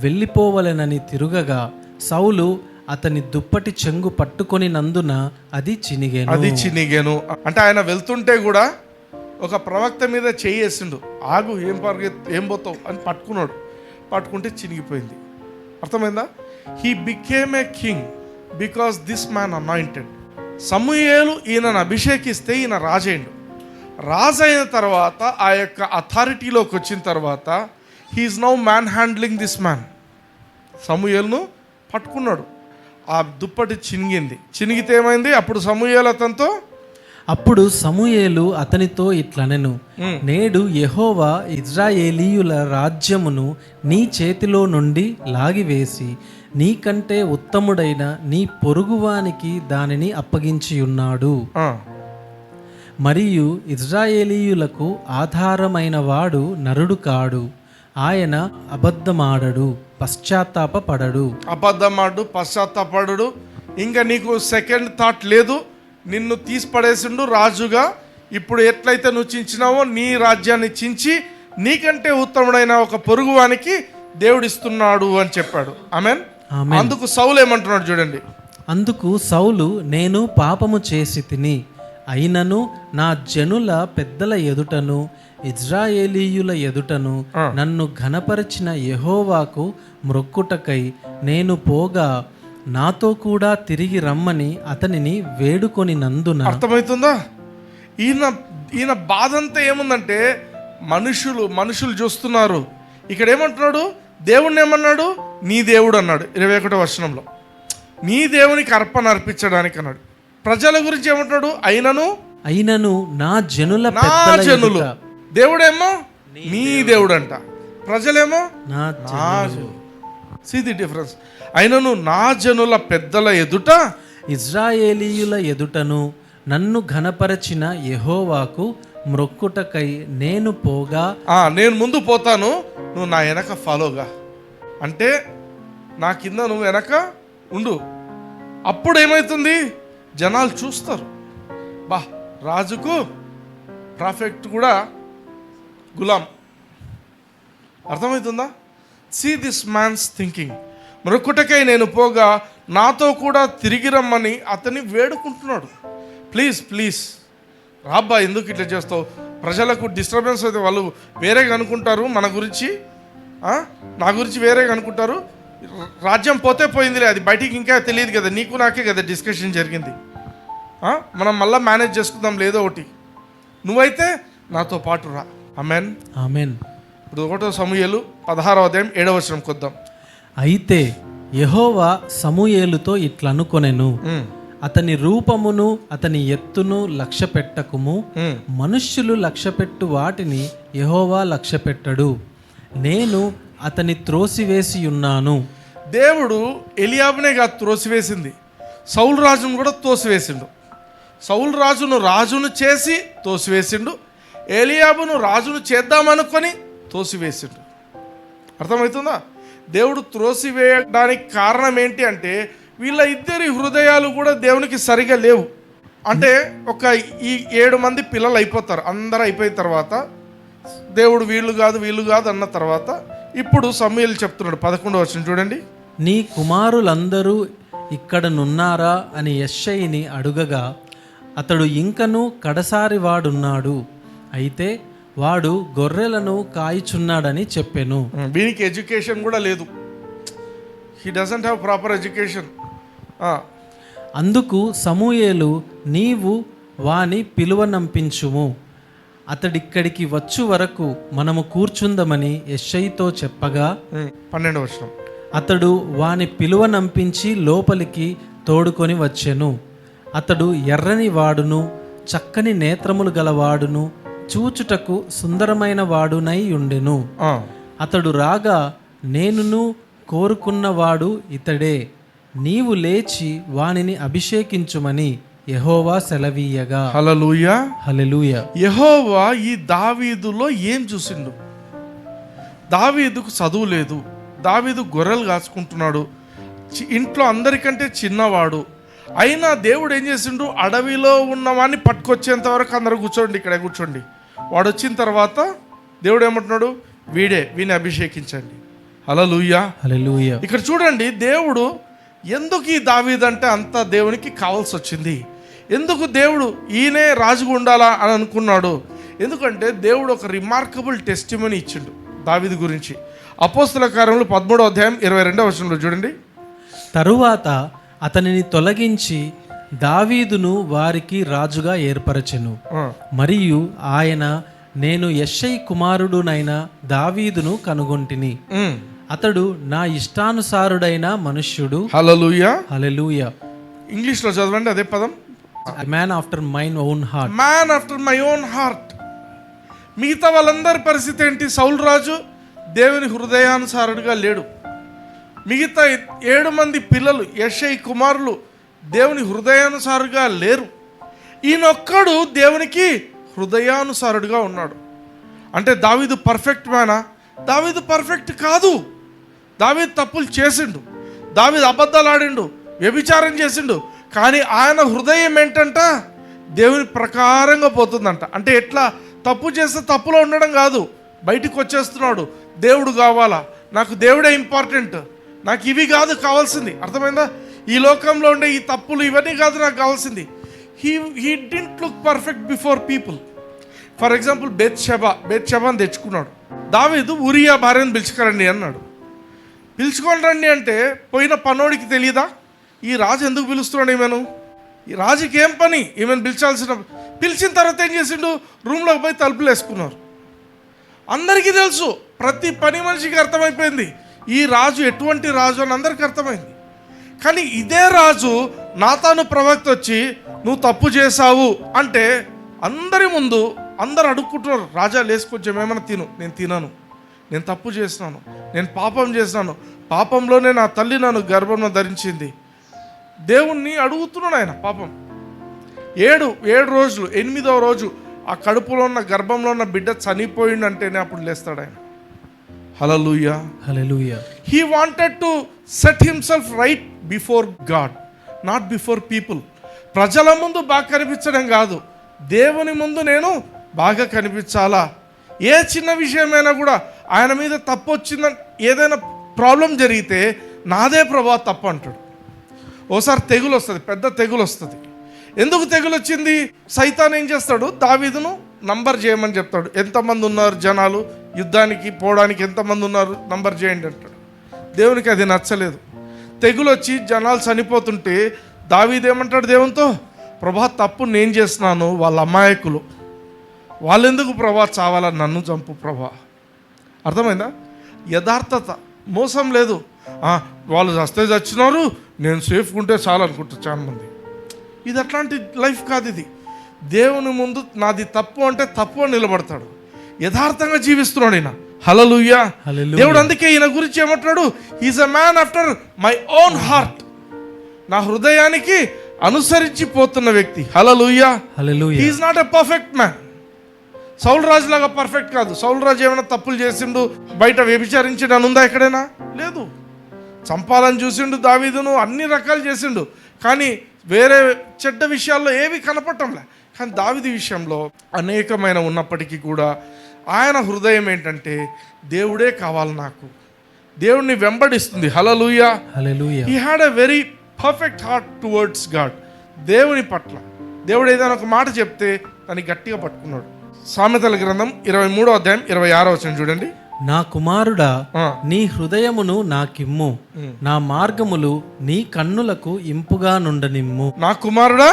వెళ్ళిపోవలెనని తిరుగగా సౌలు అతని దుప్పటి చెంగు పట్టుకొని నందున అది చినిగెను.
అంటే ఆయన వెళ్తుంటే కూడా ఒక ప్రవక్త మీద చేయేసిండు. ఆగు, ఏం పోతావు అని పట్టుకుంటే చినిగిపోయింది. అర్థమైందా? He became a king because this man anointed. సమూయేలు ఈయనను అభిషేకిస్తే ఈయన రాజైండు. రాజైన తర్వాత ఆ యొక్క అథారిటీలోకి వచ్చిన తర్వాత he is now manhandling this man. సమూయేలును పట్టుకున్నాడు. ఆ దుప్పటి చినిగితే ఏమైంది?
అప్పుడు సమూయేలు అతనితో ఇట్లనెను, నేడు యెహోవా ఇజ్రాయేలీయుల రాజ్యమును నీ చేతిలో నుండి లాగివేసి నీకంటే ఉత్తముడైన నీ పొరుగువానికి దానిని అప్పగించియున్నాడు. మరియు ఇజ్రాయేలీయులకు ఆధారమైన వాడు నరుడు కాడు, ఆయన అబద్ధమాడడు,
పశ్చాత్తాపడడు. ఇంకా నీకు సెకండ్ థాట్ లేదు. నిన్ను తీసి పడేసిండు రాజుగా. ఇప్పుడు ఎట్లయితే నువ్వు చించినావో నీ రాజ్యాన్ని చించి నీకంటే ఉత్తముడైన ఒక పొరుగువానికి దేవుడు ఇస్తున్నాడు అని చెప్పాడు. ఆమేన్. అందుకు సౌలు ఏమంటున్నాడు చూడండి.
అందుకు సౌలు, నేను పాపము చేసి తిని అయినను నా జనుల పెద్దల ఎదుటను ఇజ్రాయేలీయుల ఎదుటను నన్ను ఘనపరిచిన యెహోవాకు మ్రొక్కుటకై నేను పోగా నాతో కూడా తిరిగి రమ్మని అతనిని వేడుకొని నందున.
అర్థమవుతుందా? ఈయన బాధ అంతా ఏముందంటే మనుషులు చూస్తున్నారు. ఇక్కడ ఏమంటున్నాడు? దేవుణ్ణి ఏమన్నాడు? నీ దేవుడు అన్నాడు 21వ వచనంలో. నీ దేవునికి అర్పణ అర్పించడానికి అన్నాడు. ప్రజల గురించి ఏమంటున్నాడు? అయినను నా జనులు. దేవుడేమో నీ దేవుడు అంట, ప్రజలేమో
నా జనులు.
See the difference. అయినను నా జనుల పెద్దల ఎదుట
ఇజ్రాయేలీయుల ఎదుటను నన్ను ఘనపరచిన యెహోవాకు మ్రొక్కుటకై నేను పోగా.
నేను ముందు పోతాను, నువ్వు నా వెనక ఫాలోగా. అంటే నా కింద నువ్వు వెనక ఉండు. అప్పుడు ఏమవుతుంది? జనాలు చూస్తారు, బా రాజుకు ప్రాఫెక్ట్ కూడా గులాం. అర్థమవుతుందా? See this man's thinking. మరొకటకై నేను పోగా నాతో కూడా తిరిగి రమ్మని అతన్ని వేడుకుంటున్నాడు. ప్లీజ్ రాబ్బా, ఎందుకు ఇట్లా చేస్తావు? ప్రజలకు డిస్టర్బెన్స్ అయితే వాళ్ళు వేరేగా అనుకుంటారు. మన గురించి నా గురించి వేరేగా అనుకుంటారు. రాజ్యం పోతే పోయిందిలే, అది బయటికి ఇంకా తెలియదు కదా, నీకు నాకే కదా డిస్కషన్ జరిగింది. మనం మళ్ళీ మేనేజ్ చేసుకుందాం లేదో ఒకటి, నువ్వైతే నాతో పాటు రా. ఆమేన్
ఆమేన్.
ఇప్పుడు 1 సమూయేలు 16వ అధ్యాయం 7వ వచనం కొద్దాం.
అయితే యెహోవా సమూయేలుతో ఇట్లనుకొనెను, అతని రూపమును అతని ఎత్తును లక్ష్య పెట్టకుము, మనుష్యులు లక్ష్యపెట్టు వాటిని యెహోవా లక్ష్యపెట్టడు, నేను అతని త్రోసివేసి ఉన్నాను.
దేవుడు ఎలియాబునే కాదు త్రోసివేసింది, సౌలు రాజును కూడా తోసివేసిండు. సౌలు రాజును చేసి తోసివేసిండు, ఎలియాబును రాజును చేద్దామనుకొని తోసివేసిండు. అర్థమవుతుందా? దేవుడు త్రోసివేయడానికి కారణం ఏంటి అంటే వీళ్ళ ఇద్దరి హృదయాలు కూడా దేవునికి సరిగా లేవు. అంటే ఈ 7 మంది పిల్లలు అయిపోతారు, అందరూ అయిపోయిన తర్వాత దేవుడు వీళ్ళు కాదు అన్న తర్వాత ఇప్పుడు సమూయేలు చెప్తున్నాడు. 11వ వచనం చూడండి.
నీ కుమారులందరూ ఇక్కడ నున్నారా అని యెష్షయిని అడుగగా, అతడు ఇంకను కడసారి వాడున్నాడు, అయితే వాడు గొర్రెలను కాయిచున్నాడని చెప్పెను.
వీనికి ఎడ్యుకేషన్ కూడా లేదు, he doesn't have proper education.
అందుకు సమూయేలు, నీవు వాని పిలువనంపించుము, అతడిక్కడికి వచ్చు వరకు మనము కూర్చుందమని యెష్షయితో చెప్పగా,
12వ వచనం.
అతడు వాని పిలువనంపించి లోపలికి తోడుకొని వచ్చెను. అతడు ఎర్రని వాడును చక్కని నేత్రములు గలవాడును చూచుటకు సుందరమైన వాడునై ఉండెను. అతడు రాగా, నేనును కోరుకున్నవాడు ఇతడే, నీవు లేచి వానిని అభిషేకించుమని యెహోవా సెలవీయగా.
హల్లెలూయా
హల్లెలూయా.
యెహోవా ఈ దావీదులో ఏం చూసిండు? దావీదుకు చదువు లేదు, దావీదు గొర్రెలు కాచుకుంటున్నాడు, ఇంట్లో అందరికంటే చిన్నవాడు. అయినా దేవుడు ఏం చేసిండు? అడవిలో ఉన్నవాడిని పట్టుకొచ్చేంత వరకు అందరూ కూర్చోండి, ఇక్కడ కూర్చోండి. వాడు వచ్చిన తర్వాత దేవుడు ఏమంటున్నాడు? వీని అభిషేకించండి. హల్లెలూయా
హల్లెలూయా.
ఇక్కడ చూడండి, దేవుడు ఎందుకు ఈ దావీదు అంటే అంత దేవునికి కావాల్సి వచ్చింది? ఎందుకు దేవుడు ఈయనే రాజుగా ఉండాలా అని అనుకున్నాడు? ఎందుకంటే దేవుడు ఒక రిమార్కబుల్ టెస్టిమనీ ఇచ్చిండు దావీదు గురించి. అపోస్తల కార్యములు 13వ అధ్యాయం 22వ వచనంలో చూడండి.
తరువాత అతనిని తొలగించి దావీదును వారికి రాజుగా ఏర్పరచెను. మరియు ఆయన, నేను యెష్షయి కుమారుడునైన దావీదును కనుగొంటిని, అతడు నా ఇష్టానుసారుడైన మనుష్యుడు.
హల్లెలూయా
హల్లెలూయా.
ఇంగ్లీష్లో చదవండి అదే పదం.
Man after mine own heart.
Man after my own heart. మిగతా వాళ్ళందరి పరిస్థితి ఏంటి? సౌలు రాజు దేవుని హృదయానుసారుడుగా లేడు. మిగతా 7 మంది పిల్లలు యెష్షయి కుమారులు దేవుని హృదయానుసారుగా లేరు. ఈయనొక్కడు దేవునికి హృదయానుసారుడుగా ఉన్నాడు. అంటే దావీదు పర్ఫెక్ట్ మ్యానా? దావీదు పర్ఫెక్ట్ కాదు. దావీదు తప్పులు చేసిండు, దావీదు అబద్ధాలు ఆడిండు, వ్యభిచారం చేసిండు. కానీ ఆయన హృదయం ఏంటంట? దేవుని ప్రకారంగా పోతుందంట. అంటే ఎట్లా? తప్పు చేస్తే తప్పులో ఉండడం కాదు, బయటికి వచ్చేస్తున్నాడు. దేవుడు కావాలా, నాకు దేవుడే ఇంపార్టెంట్, నాకు ఇవి కాదు కావాల్సింది. అర్థమైందా? ఈ లోకంలో ఉండే ఈ తప్పులు ఇవన్నీ కాదు నాకు కావాల్సింది. He didn't look perfect before people. For example బెత్షెబాని తెచ్చుకున్నాడు. దావీదు ఉరియా భార్యను పిలుచుకురండి అన్నాడు. పిలుచుకొని రండి అంటే పోయిన పనోడికి తెలియదా ఈ రాజు ఎందుకు పిలుస్తున్నాడు ఈమెను? ఈ రాజుకి ఏం పని ఈమెను పిలిచిన తర్వాత ఏం చేసిండు? రూమ్లోకి పోయి తలుపులు వేసుకున్నారు. అందరికీ తెలుసు, ప్రతి పని మనిషికి అర్థమైపోయింది ఈ రాజు ఎటువంటి రాజు అని అందరికీ అర్థమైంది. కానీ ఇదే రాజు నాతాను ప్రవక్త వచ్చి నువ్వు తప్పు చేశావు అంటే అందరి ముందు అందరు అడుక్కుంటున్నారు, రాజా లేసి కొంచెం ఏమైనా తిను. నేను తినను, నేను తప్పు చేసినాను, నేను పాపం చేసినాను, పాపంలోనే నా తల్లి నన్ను గర్భంలో ధరించింది. దేవుణ్ణి అడుగుతున్నాడు ఆయన. పాపం 7 రోజులు 8వ రోజు ఆ కడుపులో ఉన్న గర్భంలో ఉన్న బిడ్డ చనిపోయిందంటేనే అప్పుడు లేస్తాడు ఆయన. హల్లెలూయా
హల్లెలూయా.
He wanted to set himself right before God, not before people. ప్రజల ముందు బాగా కనిపించడం కాదు, దేవుని ముందు నేను బాగా కనిపించాలా. ఏ చిన్న విషయమైనా కూడా ఆయన మీద తప్పు వచ్చిందని, ఏదైనా ప్రాబ్లం జరిగితే నాదే ప్రభా తప్పు అంటాడు. ఓసారి తెగులు వస్తుంది, పెద్ద తెగులు వస్తుంది. ఎందుకు తెగులు వచ్చింది? సైతాన్ ఏం చేస్తాడు? దావీదును నంబర్ చేయమని చెప్తాడు. ఎంతమంది ఉన్నారు జనాలు, యుద్ధానికి పోవడానికి ఎంతమంది ఉన్నారు నంబర్ చేయండి అంటాడు. దేవునికి అది నచ్చలేదు. తెగులు వచ్చి జనాలు చనిపోతుంటే దావీదు ఏమంటాడు దేవునితో, ప్రభా తప్పు నేను చేస్తున్నాను, వాళ్ళ అమాయకులు, వాళ్ళెందుకు ప్రభా చావాలని నన్ను చంపు ప్రభా. అర్థమైందా? యథార్థత, మోసం లేదు. వాళ్ళు చస్తే చచ్చినారు, నేను సేఫ్గా ఉంటే చాలు అనుకుంటారు చాలామంది. ఇది అట్లాంటి లైఫ్ కాదు. ఇది దేవుని ముందు నాది తప్పు అంటే తప్పు అని నిలబడతాడు. యథార్థంగా జీవిస్తున్నాడు ఈయన. హల్లెలూయా. దేవుడు అందుకే ఈయన గురించి ఏమంటున్నాడు, he is a man after my own heart. నా హృదయానికి అనుసరించి పోతున్న వ్యక్తి. హల్లెలూయా. He is not a perfect man. సౌలు రాజు లాగా పర్ఫెక్ట్ కాదు. సౌలు రాజు ఏమైనా తప్పులు చేసిండు, బయట వ్యభిచారించిండు అని ఉందా ఎక్కడైనా? లేదు. చంపాలని చూసిండు దావీదును, అన్ని రకాలు చేసిండు, కానీ వేరే చెడ్డ విషయాల్లో ఏవి కనపడటంలే. కానీ దావీదు విషయంలో అనేకమైన ఉన్నప్పటికీ కూడా ఆయన హృదయం ఏంటంటే దేవుడే కావాలి నాకు, దేవుడిని వెంబడిస్తుంది. హల్లెలూయా. He had a very perfect heart towards God. దేవుని పట్ల దేవుడు ఏదైనా ఒక మాట చెప్తే దాన్ని గట్టిగా పట్టుకున్నాడు. సామెతల గ్రంథం 23వ అధ్యాయం 26వ వచనం చూడండి.
నా కుమారుడా, నీ హృదయమును నాకిమ్ము, నా మార్గములు నీ కన్నులకు ఇంపుగా నుండనిమ్ము.
నా కుమారుడా,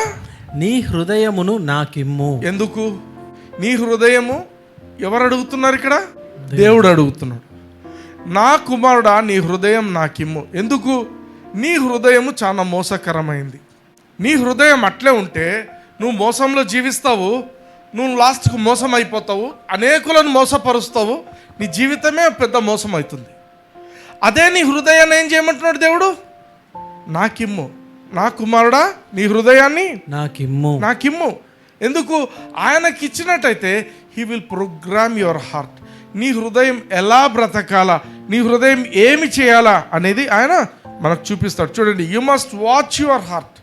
నీ హృదయమును నాకిమ్ము.
ఎందుకు నీ హృదయము? ఎవరు అడుగుతున్నారు ఇక్కడ? దేవుడు అడుగుతున్నాడు. నా కుమారుడా, నీ హృదయం నాకిమ్ము. ఎందుకు? నీ హృదయము చాలా మోసకరమైంది. నీ హృదయం అట్లే ఉంటే నువ్వు మోసంలో జీవిస్తావు, నువ్వు లాస్ట్కు మోసం అయిపోతావు, అనేకులను మోసపరుస్తావు, నీ జీవితమే పెద్ద మోసం అవుతుంది. అదే నీ హృదయాన్ని ఏం చేయమంటున్నాడు దేవుడు? నాకిమ్ము. నా కుమారుడా, నీ హృదయాన్ని నాకిమ్ము. ఎందుకు? ఆయనకి ఇచ్చినట్టయితే he will program your heart. నీ హృదయం ఎలా బ్రతకాలా, నీ హృదయం ఏమి చేయాలా అనేది ఆయన మనకు చూపిస్తాడు. చూడండి, you must watch your heart.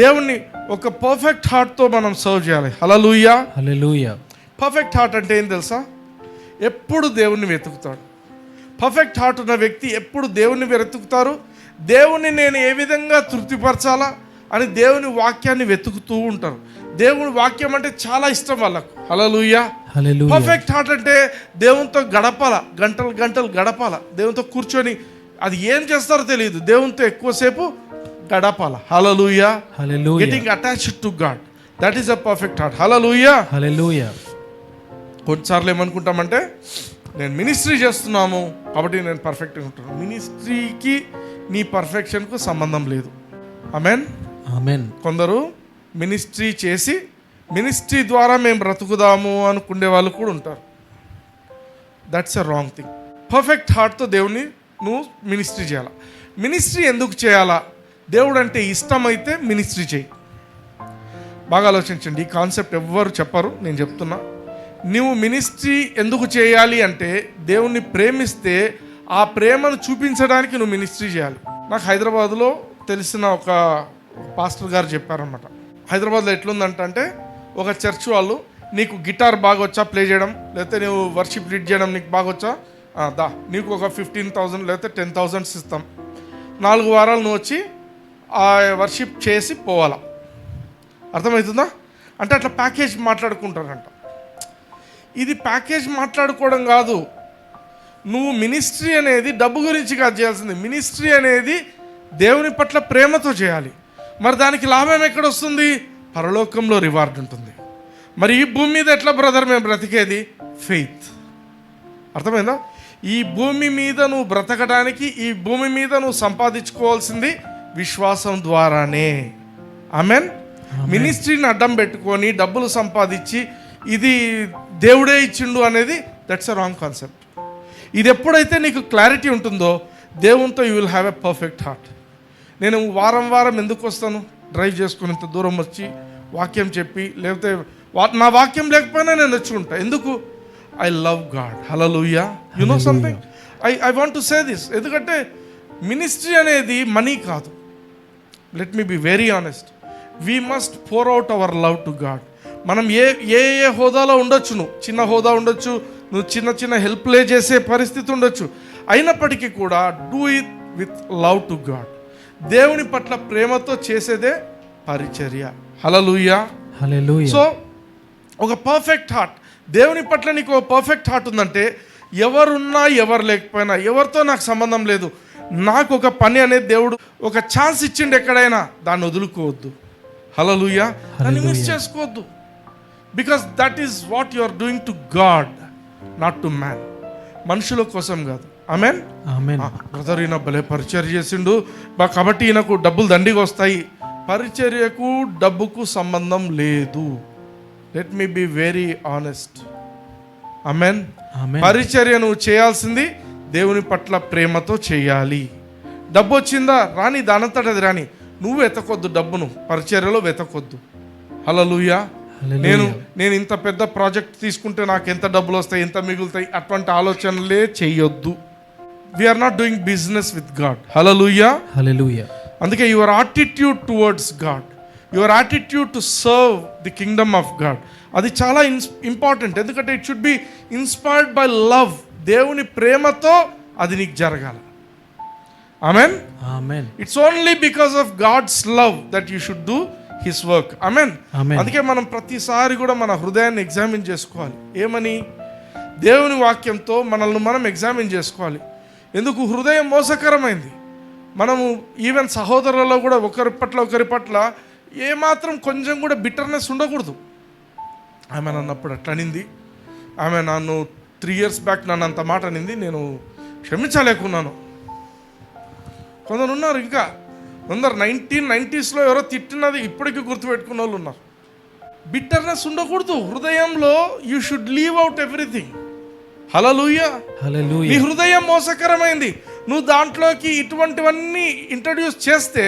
దేవుణ్ణి ఒక పర్ఫెక్ట్ హార్ట్తో మనం సర్వ్ చేయాలి. హల్లెలూయా.
హల్లెలూయా.
పర్ఫెక్ట్ హార్ట్ అంటే ఏం తెలుసా? ఎప్పుడు దేవుణ్ణి వెతుకుతాడు. పర్ఫెక్ట్ హార్ట్ ఉన్న వ్యక్తి ఎప్పుడు దేవుణ్ణి వెతుకుతారు. దేవుణ్ణి నేను ఏ విధంగా తృప్తిపరచాలా అని దేవుని వాక్యాన్ని వెతుకుతూ ఉంటారు. దేవుని వాక్యం అంటే చాలా ఇష్టం వాళ్ళకు. హల్లెలూయా. పర్ఫెక్ట్ హార్ట్ అంటే దేవునితో గడపాల, గంటలు గంటలు గడపాల, దేవునితో కూర్చొని అది ఏం చేస్తారో తెలియదు, దేవునితో ఎక్కువసేపు గడపాల. హల్లెలూయా. Getting attached to God, that is a perfect heart. హల్లెలూయా. కొన్నిసార్లు ఏమనుకుంటామంటే నేను మినిస్ట్రీ చేస్తున్నాము కాబట్టి నేను పర్ఫెక్ట్గా ఉంటాను. మినిస్ట్రీకి నీ పర్ఫెక్షన్కు సంబంధం లేదు. ఆమేన్. కొందరు మినిస్ట్రీ చేసి మినిస్ట్రీ ద్వారా మేము బ్రతుకుదాము అనుకునే వాళ్ళు కూడా ఉంటారు. That's a wrong thing. Perfect హార్ట్తో దేవుని నువ్వు మినిస్ట్రీ చేయాలా. మినిస్ట్రీ ఎందుకు చేయాలా? దేవుడు అంటే ఇష్టమైతే మినిస్ట్రీ చేయి. బాగా ఆలోచించండి. ఈ కాన్సెప్ట్ ఎవ్వరు చెప్పరు, నేను చెప్తున్నా. నువ్వు మినిస్ట్రీ ఎందుకు చేయాలి అంటే దేవుణ్ణి ప్రేమిస్తే ఆ ప్రేమను చూపించడానికి నువ్వు మినిస్ట్రీ చేయాలి. నాకు హైదరాబాద్లో తెలిసిన ఒక పాస్టర్ గారు చెప్పారన్నమాట. హైదరాబాద్లో ఎట్లుందంటే ఒక చర్చ్ వాళ్ళు, నీకు గిటార్ బాగా వచ్చా ప్లే చేయడం, లేకపోతే నువ్వు వర్షిప్ లీడ్ చేయడం నీకు బాగా వచ్చా, నీకు ఒక 15,000 లేకపోతే 10,000 ఇస్తాం, 4 వారాలు నువ్వు వచ్చి ఆ వర్షిప్ చేసి పోవాలా. అర్థమవుతుందా? అంటే అట్లా ప్యాకేజ్ మాట్లాడుకుంటారంట. ఇది ప్యాకేజ్ మాట్లాడుకోవడం కాదు. నువ్వు మినిస్ట్రీ అనేది డబ్బు గురించి కాదు చేయాల్సింది. మినిస్ట్రీ అనేది దేవుని పట్ల ప్రేమతో చేయాలి. మరి దానికి లాభం ఎక్కడ వస్తుంది? పరలోకంలో రివార్డ్ ఉంటుంది. మరి ఈ భూమి మీద ఎట్లా బ్రదర్ మేము బ్రతికేది? ఫెయిత్. అర్థమైందా? ఈ భూమి మీద నువ్వు బ్రతకడానికి, ఈ భూమి మీద నువ్వు సంపాదించుకోవాల్సింది విశ్వాసం ద్వారానే. ఆమెన్. మినిస్ట్రీని అడ్డం పెట్టుకొని డబ్బులు సంపాదించి ఇది దేవుడే ఇచ్చిండు అనేది దట్స్ ఎ రాంగ్ కాన్సెప్ట్. ఇది ఎప్పుడైతే నీకు క్లారిటీ ఉంటుందో దేవునితో you will have a perfect heart. నేను వారం ఎందుకు వస్తాను? డ్రైవ్ చేసుకుని ఇంత దూరం వచ్చి వాక్యం చెప్పి, లేకపోతే నా వాక్యం లేకపోయినా నేను వచ్చుకుంటా. ఎందుకు? I love God. Hallelujah. You know something, I want to say this. ఎందుకంటే మినిస్ట్రీ అనేది మనీ కాదు. Let me be very honest. We must pour out our love to God. మనం ఏ హోదాలో ఉండొచ్చు, నువ్వు చిన్న హోదా ఉండొచ్చు, నువ్వు చిన్న హెల్ప్లే చేసే పరిస్థితి ఉండొచ్చు, అయినప్పటికీ కూడా do it with love to God. దేవుని పట్ల ప్రేమతో చేసేదే పరిచర్య. హల్లెలూయా. సో ఒక పర్ఫెక్ట్ హార్ట్, దేవుని పట్ల నీకు ఒక పర్ఫెక్ట్ హార్ట్ ఉందంటే ఎవరున్నా ఎవరు లేకపోయినా, ఎవరితో నాకు సంబంధం లేదు, నాకు ఒక పని అనేది దేవుడు ఒక ఛాన్స్ ఇచ్చిండు ఎక్కడైనా, దాన్ని వదులుకోవద్దు. హల్లెలూయా. దాన్ని మిస్ చేసుకోవద్దు. Because that is what you are doing to God, not to man. మనుషుల కోసం కాదు. ఆమెన్.
ఆమేన్.
బ్రదర్ ఈయన భలే పరిచర్య చేసిండు కాబట్టి ఈయనకు డబ్బులు దండిగా వస్తాయి. పరిచర్యకు డబ్బుకు సంబంధం లేదు. Let me be very honest. ఆమెన్.
ఆమేన్.
పరిచర్య నువ్వు చేయాల్సింది దేవుని పట్ల ప్రేమతో చేయాలి. డబ్బు వచ్చిందా రాని, దానంతట అది రాని, నువ్వు వెతకొద్దు డబ్బును, పరిచర్యలో వెతకొద్దు. హల్లెలూయా. నేను ఇంత పెద్ద ప్రాజెక్ట్ తీసుకుంటే నాకు ఎంత డబ్బులు వస్తాయి, ఎంత మిగులుతాయి, అటువంటి ఆలోచనలే చేయొద్దు. We are not doing business with God. హల్లెలూయా.
హల్లెలూయా.
అందుకే your attitude towards God, your attitude to serve the kingdom of God, అది చాలా ఇంపార్టెంట్. ఎందుకంటే it should be inspired by love. దేవుని ప్రేమతో అది నీకు జరగాలి. ఆమెన్.
ఆమేన్.
It's only because of God's love that you should do his work. ఆమెన్.
ఆమేన్.
అందుకే మనం ప్రతిసారి కూడా మన హృదయాన్ని ఎగ్జామిన్ చేసుకోవాలి. ఏమని? దేవుని వాక్యంతో మనల్ని మనం ఎగ్జామిన్ చేసుకోవాలి. ఎందుకు? హృదయం మోసకరమైంది. మనము ఈవెన్ సహోదరులలో కూడా ఒకరి పట్ల ఏమాత్రం కొంచెం కూడా బిటర్నెస్ ఉండకూడదు. ఆమె నన్నప్పుడు అట్లా అనింది, ఆమె నన్ను 3 years బ్యాక్ నన్ను అంత మాట అనింది, నేను క్షమించలేకున్నాను. కొందరు ఉన్నారు, ఇంకా కొందరు 1990s ఎవరో తిట్టినది ఇప్పటికీ గుర్తుపెట్టుకున్న వాళ్ళు ఉన్నారు. బిట్టర్నెస్ ఉండకూడదు హృదయంలో. You should leave out everything. హల్లెలూయా.
హల్లెలూయా.
నీ హృదయం మోసకరమైంది, నువ్వు దాంట్లోకి ఇటువంటివన్నీ ఇంట్రడ్యూస్ చేస్తే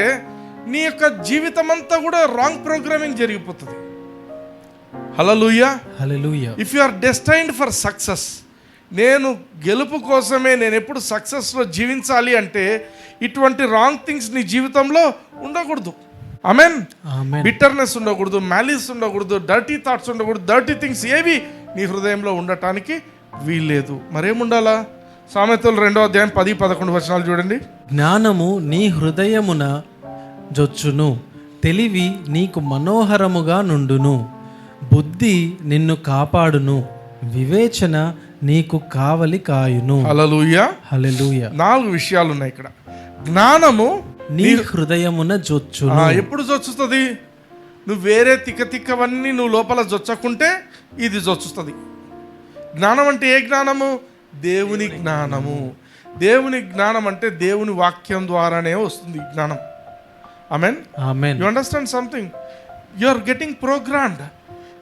నీ యొక్క జీవితం అంతా కూడా రాంగ్ ప్రోగ్రామింగ్ జరిగిపోతుంది. హల్లెలూయా.
హల్లెలూయా.
If you are destined for success, నేను గెలుపు కోసమే, నేను ఎప్పుడు సక్సెస్లో జీవించాలి అంటే ఇటువంటి రాంగ్ థింగ్స్ నీ జీవితంలో ఉండకూడదు. ఆమెన్.
ఆమేన్.
బిట్టర్నెస్ ఉండకూడదు, మ్యాలీస్ ఉండకూడదు, డర్టీ థాట్స్ ఉండకూడదు, డర్టీ థింగ్స్ ఏవి నీ హృదయంలో ఉండటానికి వీల్లేదు. మరేముండాలా? సామెతలు 2వ అధ్యాయం 10-11 వచనాలు చూడండి.
జ్ఞానము నీ హృదయమున జొచ్చును, తెలివి నీకు మనోహరముగా నుండును, బుద్ధి నిన్ను కాపాడును, వివేచన నీకు కావలి కాయును.
హల్లెలూయా.
హల్లెలూయా.
4 విషయాలు ఉన్నాయి ఇక్కడ. జ్ఞానము
నీ హృదయమున జొచ్చును.
ఎప్పుడు జొచ్చుతుంది? నువ్వు వేరే తిక్కవన్నీ నువ్వు లోపల జొచ్చకుంటే ఇది జొచ్చుతుంది. జ్ఞానం అంటే ఏ జ్ఞానము? దేవుని జ్ఞానము. దేవుని జ్ఞానం అంటే దేవుని వాక్యం ద్వారానే వస్తుంది జ్ఞానం. Amen.
Amen.
You understand something? You are getting programmed.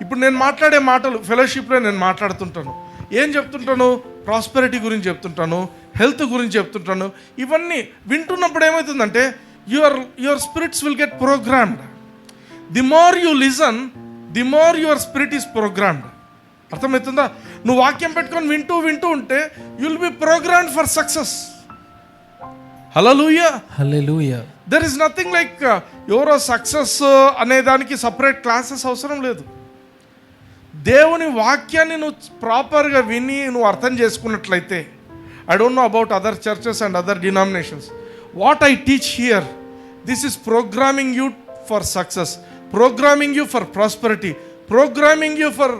ఇప్పుడు నేను మాట్లాడే మాటలు ఫెలోషిప్లో నేను మాట్లాడుతుంటాను. ఏం చెప్తుంటాను? ప్రాస్పెరిటీ గురించి చెప్తుంటాను, హెల్త్ గురించి చెప్తుంటాను. ఇవన్నీ వింటున్నప్పుడు ఏమవుతుందంటే your spirits will get programmed. The more you listen, the more your spirit is programmed. అర్థమవుతుందా? నువ్వు వాక్యం పెట్టుకొని వింటూ ఉంటే you will be programmed for success. Hallelujah.
Hallelujah.
There is nothing like ఎవరో సక్సెస్ అనే దానికి సపరేట్ క్లాసెస్ అవసరం లేదు. దేవుని వాక్యాన్ని నువ్వు ప్రాపర్గా విని నువ్వు అర్థం చేసుకున్నట్లయితే, I don't know about other churches and other denominations, what I teach here, this is programming you for success, programming you for prosperity, programming you for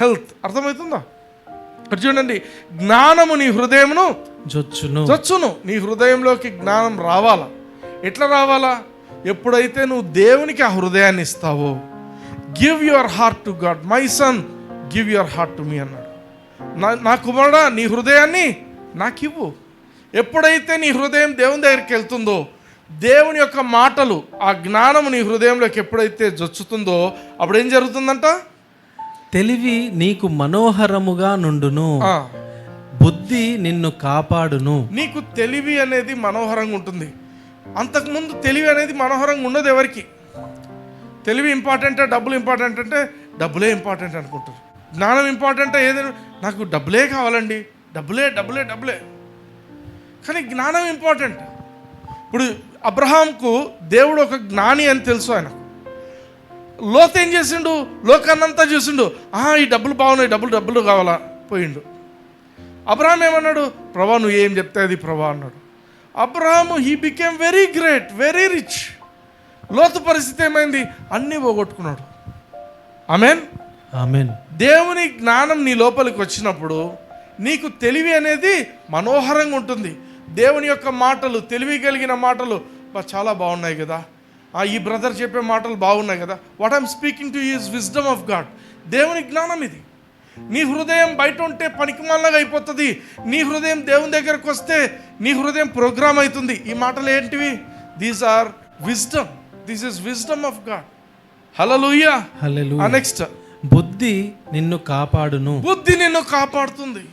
health. అర్థమవుతుందా? చూడండి, జ్ఞానము నీ హృదయమును జొచ్చును. నీ హృదయంలోకి జ్ఞానం రావాలా? ఎట్లా రావాలా? ఎప్పుడైతే నువ్వు దేవునికి ఆ హృదయాన్ని ఇస్తావో. Give your heart to God, my son give your heart to me అన్నాడు. నా కుమారుడా, నీ హృదయాన్ని నాకు ఇవ్వు. ఎప్పుడైతే నీ హృదయం దేవుని దగ్గరికి వెళ్తుందో, దేవుని యొక్క మాటలు, ఆ జ్ఞానము నీ హృదయంలోకి ఎప్పుడైతే జొచ్చుతుందో, అప్పుడు ఏం జరుగుతుందంట?
తెలివి నీకు మనోహరముగా నుండును, బుద్ధి నిన్ను కాపాడును.
నీకు తెలివి అనేది మనోహరంగా ఉంటుంది. అంతకుముందు తెలివి అనేది మనోహరంగా ఉండదు ఎవరికి. తెలివి ఇంపార్టెంట్, డబ్బులు ఇంపార్టెంట్ అంటే డబ్బులే ఇంపార్టెంట్ అనుకుంటారు. జ్ఞానం ఇంపార్టెంట్, ఏదైనా నాకు డబ్బులే కావాలండి, డబ్బులే. కానీ జ్ఞానం ఇంపార్టెంట్. ఇప్పుడు అబ్రహాంకు దేవుడు ఒక జ్ఞాని అని తెలుసు. ఆయన లోతు ఏం చేసిండు? లోకాన్నంతా చూసిండు. ఈ డబ్బులు బాగున్నాయి, డబ్బులు కావాలా, పోయిండు. అబ్రహాం ఏమన్నాడు? ప్రభా నువ్వు ఏం చెప్తే అది ప్రభా అన్నాడు. Abraham he became very great, very rich. లోతు పరిస్థితి ఏమైంది? అన్నీ పోగొట్టుకున్నాడు. ఆమెన్.
ఆమేన్.
దేవుని జ్ఞానం నీ లోపలికి వచ్చినప్పుడు నీకు తెలివి అనేది మనోహరంగా ఉంటుంది. దేవుని యొక్క మాటలు, తెలివి కలిగిన మాటలు చాలా బాగున్నాయి కదా, ఈ బ్రదర్ చెప్పే మాటలు బాగున్నాయి కదా. What I'm speaking to is wisdom of God. దేవుని జ్ఞానం ఇది. నీ హృదయం బయట ఉంటే పనికిమాలగా అయిపోతుంది. నీ హృదయం దేవుని దగ్గరకు వస్తే నీ హృదయం ప్రోగ్రామ్ అవుతుంది. ఈ మాటలు ఏంటివి? These are wisdom. This is wisdom of God. Hallelujah.
Hallelujah.
Next,
బుద్ధి నిన్ను కాపాడును.
బుద్ధి నిన్ను కాపాడుతుంది.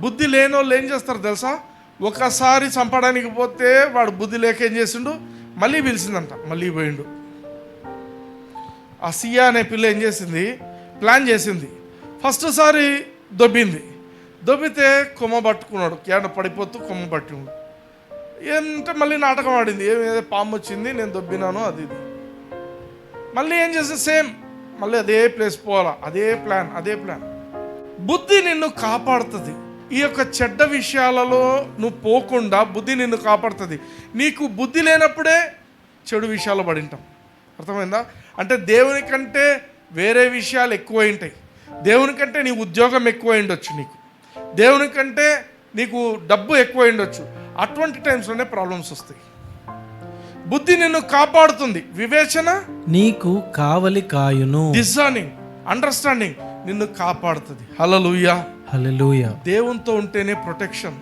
బుద్ధి లేనోళ్ళు ఏం చేస్తారు తెలుసా? ఒకసారి చంపడానికి పోతే వాడు బుద్ధి లేక ఏం చేసిండు, మళ్ళీ పిలిచిందంట, మళ్ళీ పోయిండు. ఆ సియా అనే పిల్ల ఏం చేసింది, ప్లాన్ చేసింది. ఫస్ట్ సారి దొబ్బితే కొమ్మ పట్టుకున్నాడు, కేడ పడిపోతూ కొమ్మ పట్టుకున్నాడు. ఏంటంటే మళ్ళీ నాటకం ఆడింది, ఏదో పాము వచ్చింది, నేను దొబ్బినాను, అది ఇది. మళ్ళీ ఏం చేస్తే సేమ్, మళ్ళీ అదే ప్లేస్ పోవాలా, అదే ప్లాన్. బుద్ధి నిన్ను కాపాడుతుంది. ఈ యొక్క చెడ్డ విషయాలలో నువ్వు పోకుండా బుద్ధి నిన్ను కాపాడుతుంది. నీకు బుద్ధి లేనప్పుడే చెడు విషయాలు పడింటాం. అర్థమైందా? అంటే దేవుని కంటే వేరే విషయాలు ఎక్కువ ఉంటాయి. దేవుని కంటే నీ ఉద్యోగం ఎక్కువ ఉండొచ్చు, నీకు దేవుని కంటే నీకు డబ్బు ఎక్కువ ఉండొచ్చు. అటువంటి టైమ్స్లోనే ప్రాబ్లమ్స్ వస్తాయి. బుద్ధి నిన్ను కాపాడుతుంది. వివేచన
నీకు కావలి కాయును.
డిజర్నింగ్, అండర్స్టాండింగ్ నిన్ను కాపాడుతుంది. హల్లెలూయా.
హల్లెలూయా.
దేవునితో ఉంటేనే ప్రొటెక్షన్.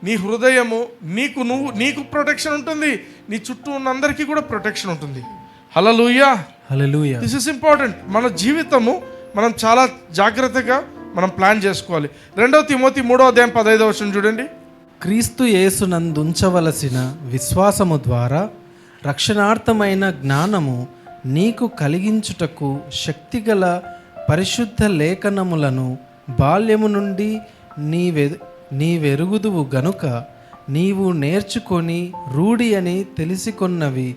నీ హృదయము నీకు ప్రొటెక్షన్ ఉంటుంది, నీ చుట్టూ ఉన్న అందరికీ కూడా ప్రొటెక్షన్ ఉంటుంది. హల్లెలూయా.
హల్లెలూయా.
This is important. మన జీవితము మనం చాలా జాగ్రత్తగా మనం ప్లాన్ చేసుకోవాలి. 2 తిమోతి 3:15 చూడండి.
క్రీస్తు యేసునందుంచవలసిన విశ్వాసము ద్వారా రక్షణార్థమైన జ్ఞానము నీకు కలిగించుటకు శక్తిగల పరిశుద్ధ లేఖనములను బాల్యము నుండి నీవెరుగుదువు గనుక నీవు నేర్చుకొని రూఢి అని తెలిసికొన్నవి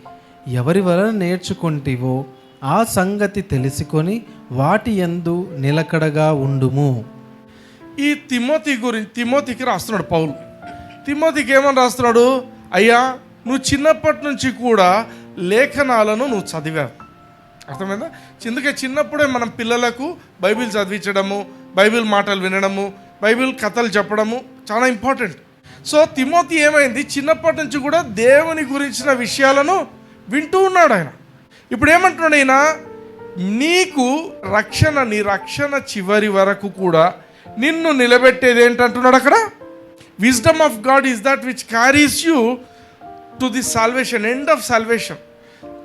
ఎవరి వలన నేర్చుకొంటివో ఆ సంగతి తెలుసుకొని వాటి యందు నిలకడగా ఉండుము.
ఈ తిమోతికి రాస్తున్నాడు పౌలు. తిమోతికి ఏమని రాస్తున్నాడు? అయ్యా, నువ్వు చిన్నప్పటి నుంచి కూడా లేఖనాలను నువ్వు చదివావు. అర్థమైందా? అందుకే చిన్నప్పుడే మనం పిల్లలకు బైబిల్ చదివించడము, బైబిల్ మాటలు వినడము, బైబిల్ కథలు చెప్పడము చాలా ఇంపార్టెంట్. సో తిమోతి ఏమైంది, చిన్నప్పటి నుంచి కూడా దేవుని గురించిన విషయాలను వింటూ ఉన్నాడు ఆయన. ఇప్పుడు ఏమంటున్నాడు ఆయన, నీకు నీ రక్షణ చివరి వరకు కూడా నిన్ను నిలబెట్టేది ఏంటంటున్నాడు అక్కడ. Wisdom of God is that which carries you to the salvation, end of salvation.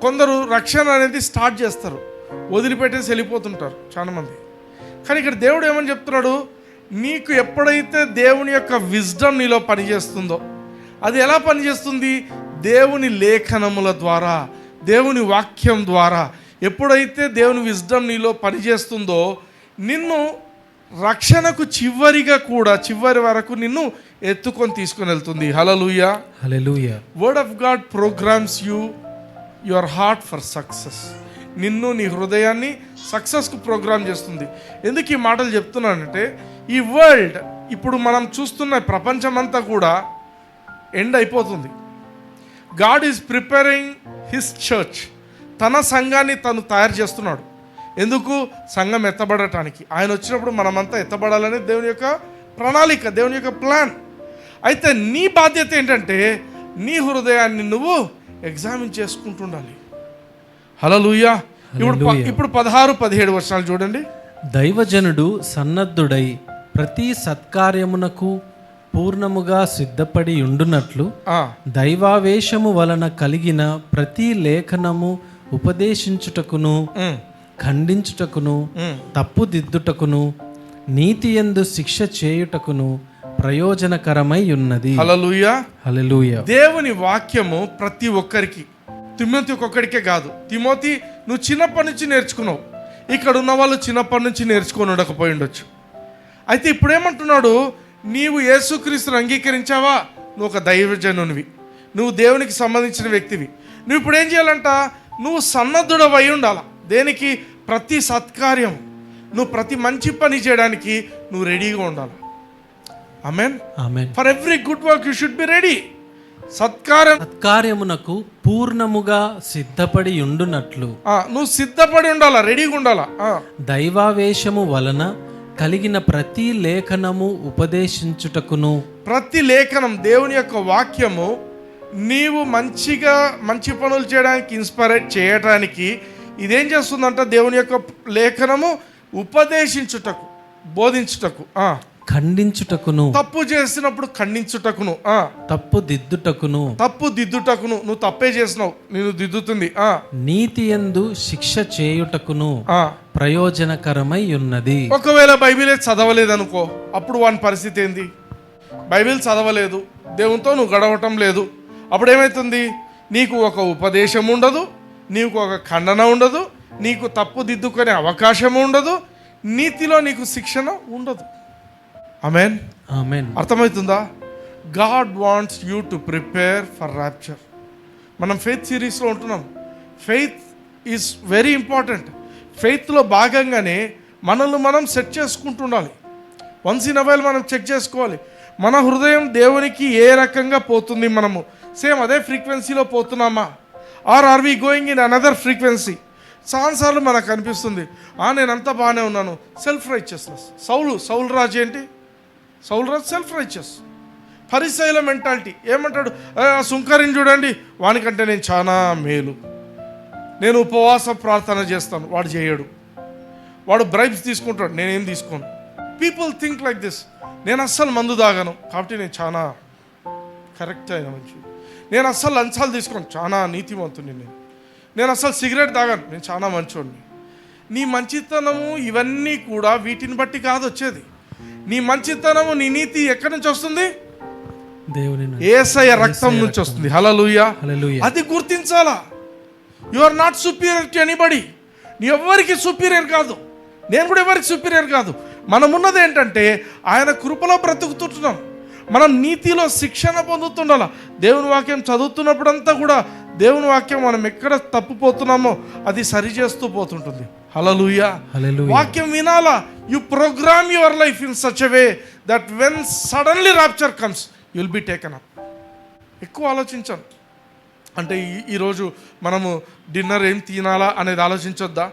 కొందరు రక్షణ అనేది స్టార్ట్ చేస్తారు, వదిలిపెట్టేసి వెళ్ళిపోతుంటారు చాలామంది. కానీ ఇక్కడ దేవుడు ఏమని చెప్తున్నాడు, నీకు ఎప్పుడైతే దేవుని యొక్క విజ్డమ్ నీలో పనిచేస్తుందో, అది ఎలా పనిచేస్తుంది? దేవుని లేఖనముల ద్వారా, దేవుని వాక్యం ద్వారా ఎప్పుడైతే దేవుని విజ్డమ్ నీలో పనిచేస్తుందో నిన్ను రక్షణకు చివరి వరకు నిన్ను ఎత్తుకొని తీసుకొని వెళ్తుంది. హల్లెలూయా.
హల్లెలూయా.
Word of God programs your heart for success. నిన్ను, నీ హృదయాన్ని సక్సెస్కు ప్రోగ్రామ్ చేస్తుంది. ఎందుకు ఈ మాటలు చెప్తున్నానంటే, ఈ వరల్డ్ ఇప్పుడు మనం చూస్తున్న ప్రపంచమంతా కూడా ఎండ్ అయిపోతుంది. God is preparing his church. తన సంఘాన్ని తను తయారు చేస్తున్నాడు. ఎందుకు? సంఘం ఎత్తబడటానికి. ఆయన వచ్చినప్పుడు మనమంతా ఎత్తబడాలని దేవుని యొక్క ప్రణాళిక, దేవుని యొక్క ప్లాన్. అయితే నీ బాధ్యత ఏంటంటే నీ హృదయాన్ని నువ్వు ఎగ్జామిన్ చేసుకుంటుండాలి. హల్లెలూయా. ఇప్పుడు 16-17 చూడండి.
దైవజనుడు సన్నద్ధుడై ప్రతి సత్కార్యమునకు పూర్ణముగా సిద్ధపడి ఉండునట్లు దైవావేశము వలన కలిగిన ప్రతి లేఖనము ఉపదేశించుటకును, ఖండించుటకును, తప్పుదిద్దుటకును, నీతియందు శిక్ష చేయుటకును ప్రయోజనకరమై ఉన్నది.
హల్లెలూయా.
హల్లెలూయా.
దేవుని వాక్యము ప్రతి ఒక్కరికి, తిమోతి ఒక్కొక్కడికే కాదు. తిమోతి నువ్వు చిన్నప్పటి నుంచి నేర్చుకున్నావు, ఇక్కడ ఉన్న వాళ్ళు చిన్నప్పటి నుంచి నేర్చుకొని ఉండకపోయి ఉండొచ్చు. అయితే ఇప్పుడు ఏమంటున్నాడు, నీవు యేసుక్రీస్తుని అంగీకరించావా, నువ్వు ఒక దైవజనునివి, నువ్వు దేవునికి సంబంధించిన వ్యక్తివి. నువ్వు ఇప్పుడు ఏం చేయాలంట, నువ్వు సన్నద్ధుడవై ఉండాల. దేనికి? ప్రతి సత్కార్యం, నువ్వు ప్రతి మంచి పని చేయడానికి నువ్వు రెడీగా ఉండాలి. ఆమేన్.
ఆమేన్.
For every good work you should be ready.
సత్కార్యమునకు పూర్ణముగా సిద్ధపడి ఉండునట్లు
నువ్వు సిద్ధపడి ఉండాలా, రెడీగా ఉండాలా.
దైవావేశము వలన కలిగిన ప్రతి లేఖనము ఉపదేశించుటకును.
ప్రతి లేఖనం, దేవుని యొక్క వాక్యము నీవు మంచి పనులు చేయడానికి, ఇన్స్పైరేట్ చేయడానికి ఇదేం చేస్తుందంట? దేవుని యొక్క లేఖనము ఉపదేశించుటకు, బోధించుటకు,
ఖండించుటకును,
తప్పు చేసినప్పుడు ఖండించుటకును,
తప్పు దిద్దుటకును,
నువ్వు తప్పే చేసినావు, నేను దిద్దుతుంది,
నీతి యందు శిక్ష చేయుటకును ప్రయోజనకరమై ఉన్నది.
ఒకవేళ బైబిలే చదవలేదనుకో, అప్పుడు వాని పరిస్థితి ఏంది? బైబిల్ చదవలేదు, దేవునితో నువ్వు గడవటం లేదు, అప్పుడు ఏమవుతుంది? నీకు ఒక ఉపదేశం ఉండదు, నీకు ఒక ఖండన ఉండదు, నీకు తప్పు దిద్దుకునే అవకాశం ఉండదు, నీతిలో నీకు శిక్షణ ఉండదు. ఆమేన్,
ఆమేన్.
అర్థమవుతుందా? God wants you to prepare for rapture. మనం ఫెయిత్ సిరీస్లో ఉంటున్నాం. Faith is very important. ఫెయిత్లో భాగంగానే మనల్ని మనం సెట్ చేసుకుంటుండాలి. వన్స్ ఇన్ అవైల్ మనం చెక్ చేసుకోవాలి, మన హృదయం దేవునికి ఏ రకంగా పోతుంది, మనము సేమ్ అదే ఫ్రీక్వెన్సీలో పోతున్నామా, are we going in another frequency? చాలాసార్లు మనకు అనిపిస్తుంది, నేనంతా బాగానే ఉన్నాను, సెల్ఫ్ రైచియస్నెస్. సౌలు రాజు ఏంటి? సౌలు రాజు సెల్ఫ్ రైచియస్, పరిసైల మెంటాలిటీ. ఏమంటాడు? సుంకరిని చూడండి, వానికంటే నేను చాలా మేలు, నేను ఉపవాస ప్రార్థన చేస్తాను, వాడు చేయడు. వాడు బ్రైబ్స్ తీసుకుంటాడు, నేనేం తీసుకోను. People think like this. నేను అస్సలు మందు తాగను కాబట్టి నేను చాలా కరెక్ట్ అయిన మంచి, నేను అస్సలు లంచాలు తీసుకోను, చాలా నీతివంతుని, నేను అస్సలు సిగరెట్ తాగాను, నేను చాలా మంచోడిని. నీ మంచితనము ఇవన్నీ కూడా వీటిని బట్టి కాదు వచ్చేది. నీ మంచితనము, నీ నీతి ఎక్కడి నుంచి వస్తుంది?
దేవుని
యేసయ్య రక్తం నుంచి వస్తుంది. హల్లెలూయా,
హల్లెలూయా.
అది గుర్తించాలా. You are not superior to anybody. నీ ఎవరికి సుపీరియర్ కాదు, నేను కూడా ఎవరికి సుపీరియర్ కాదు. మనమున్నది ఏంటంటే ఆయన కృపలో బ్రతుకుతుంటున్నాం, మనం నీతిలో శిక్షణ పొందుతుండాల. దేవుని వాక్యం చదువుతున్నప్పుడంతా కూడా దేవుని వాక్యం మనం ఎక్కడ తప్పుపోతున్నామో అది సరి చేస్తూ పోతుంటుంది. హల్లెలూయా,
హల్లెలూయా.
వాక్యం వినాలా. You programme your life in such a way that when suddenly rapture comes you will be taken up. ఎక్కువ ఆలోచించాను అంటే ఈరోజు మనము డిన్నర్ ఏం తినాలా అనేది ఆలోచించొద్దా?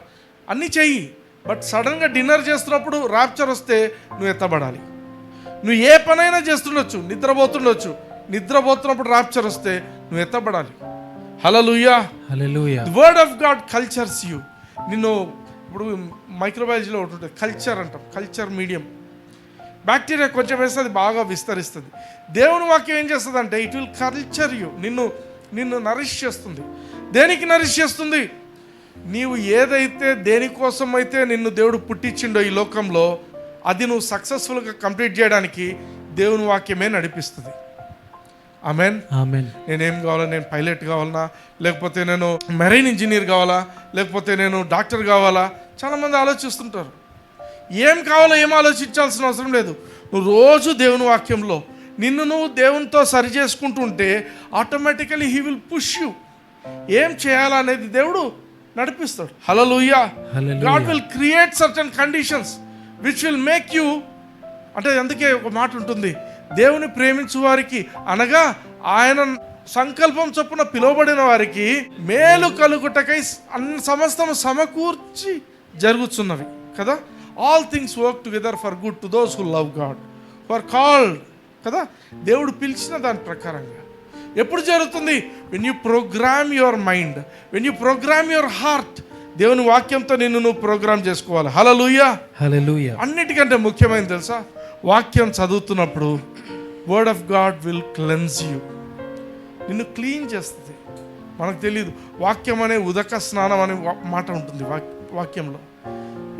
అన్నీ చెయ్యి, బట్ సడన్గా డిన్నర్ చేస్తున్నప్పుడు రాప్చర్ వస్తే నువ్వు ఎత్తబడాలి. నువ్వు ఏ పనైనా చేస్తుండొచ్చు, నిద్రపోతుండొచ్చు, నిద్రపోతున్నప్పుడు రాప్చర్ వస్తే నువ్వు ఎత్తబడాలి. హల్లెలూయా,
హల్లెలూయా.
The word of God cultures you. నిన్ను ఇప్పుడు మైక్రోబయాలజీలో ఒకటి ఉంటుంది, కల్చర్ అంటాం, కల్చర్ మీడియం. బ్యాక్టీరియా కొంచెం వేస్తే అది బాగా విస్తరిస్తుంది. దేవుని వాక్యం ఏం చేస్తుంది అంటే ఇట్ విల్ కల్చర్ యూ. నిన్ను నరిష్ చేస్తుంది. దేనికి నరిష్ చేస్తుంది? నీవు ఏదైతే దేనికోసం అయితే నిన్ను దేవుడు పుట్టించిండో ఈ లోకంలో, అది నువ్వు సక్సెస్ఫుల్గా కంప్లీట్ చేయడానికి దేవుని వాక్యమే నడిపిస్తుంది. ఆమేన్,
ఆమేన్.
నేనేం కావాలా? నేను పైలట్ కావాలన్నా, లేకపోతే నేను మెరైన్ ఇంజనీర్ కావాలా, లేకపోతే నేను డాక్టర్ కావాలా? చాలామంది ఆలోచిస్తుంటారు. ఏం కావాలో ఏం ఆలోచించాల్సిన అవసరం లేదు. నువ్వు రోజు దేవుని వాక్యంలో నిన్ను నువ్వు దేవునితో సరి చేసుకుంటుంటే automatically he will push you. ఏం చేయాలనేది దేవుడు నడిపిస్తాడు. హల్లెలూయా, God will create certain conditions which will make you. అంటే అందుకే ఒక మాట ఉంటుంది, దేవుని ప్రేమించు వారికి అనగా ఆయన సంకల్పం చొప్పున పిలువబడిన వారికి మేలు కలుగుటకై సమస్తము సమకూర్చి జరుగుతున్నవి కదా. All things work together for good to those who love God who are called కదా. దేవుడు పిలిచిన దాని ప్రకారంగా ఎప్పుడు జరుగుతుంది? When you program your mind, when you program your heart. దేవుని వాక్యంతో నువ్వు ప్రోగ్రామ్ చేసుకోవాలి. హల్లెలూయా,
హల్లెలూయా.
అన్నిటికంటే ముఖ్యమైనది తెలుసా? వాక్యం చదువుతున్నప్పుడు word of God will cleanse you. నిన్ను క్లీన్ చేస్తుంది. మనకు తెలియదు, వాక్యం అనే ఉదక స్నానం అనే మాట ఉంటుంది వాక్యంలో.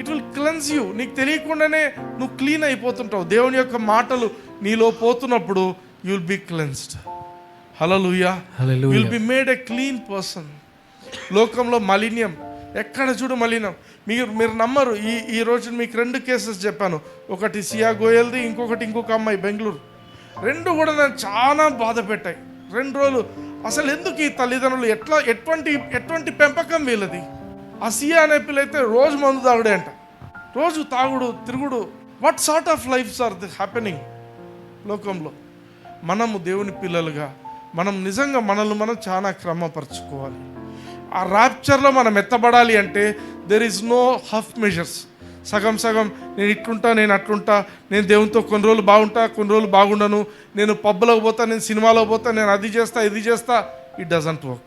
It will cleanse you. నీకు తెలియకుండానే నువ్వు క్లీన్ అయిపోతుంటావు. దేవుని యొక్క మాటలు నీలో పోతున్నప్పుడు యూ విల్ బి క్లెన్స్డ్. హల్లెలూయా,
హల్లెలూయా.
Will be made a clean person. లోకంలో మలిన్యం, ఎక్కడ చూడు మలినం. మీరు నమ్మరు, ఈ రోజు మీకు 2 కేసెస్ చెప్పాను. ఒకటి సియా గోయల్ది, ఇంకొక అమ్మాయి బెంగళూరు. 2 కూడా నన్ను చాలా బాధ పెట్టాయి. 2 రోజులు అసలు ఎందుకు ఈ తల్లిదండ్రులు ఎటువంటి పెంపకం వీళ్ళది. ఆ సియా అనే పిల్ల అయితే రోజు మందు తాగుడే అంట, రోజు తాగుడు తిరుగుడు. What sort of lifes are the happening లోకంలో? మనము దేవుని పిల్లలుగా మనం నిజంగా మనల్ని మనం చాలా క్రమపరచుకోవాలి. ఆ ర్యాప్చర్లో మనం ఎత్తబడాలి అంటే there is no half measures.
సగం సగం, నేను ఇట్లుంటా, నేను అట్లుంటా, నేను దేవునితో కొన్ని రోజులు బాగుంటా, కొన్ని రోజులు బాగుండను, నేను పబ్లోకి పోతా, నేను సినిమాలో పోతా, నేను అది చేస్తా, ఇది చేస్తా. It doesn't work.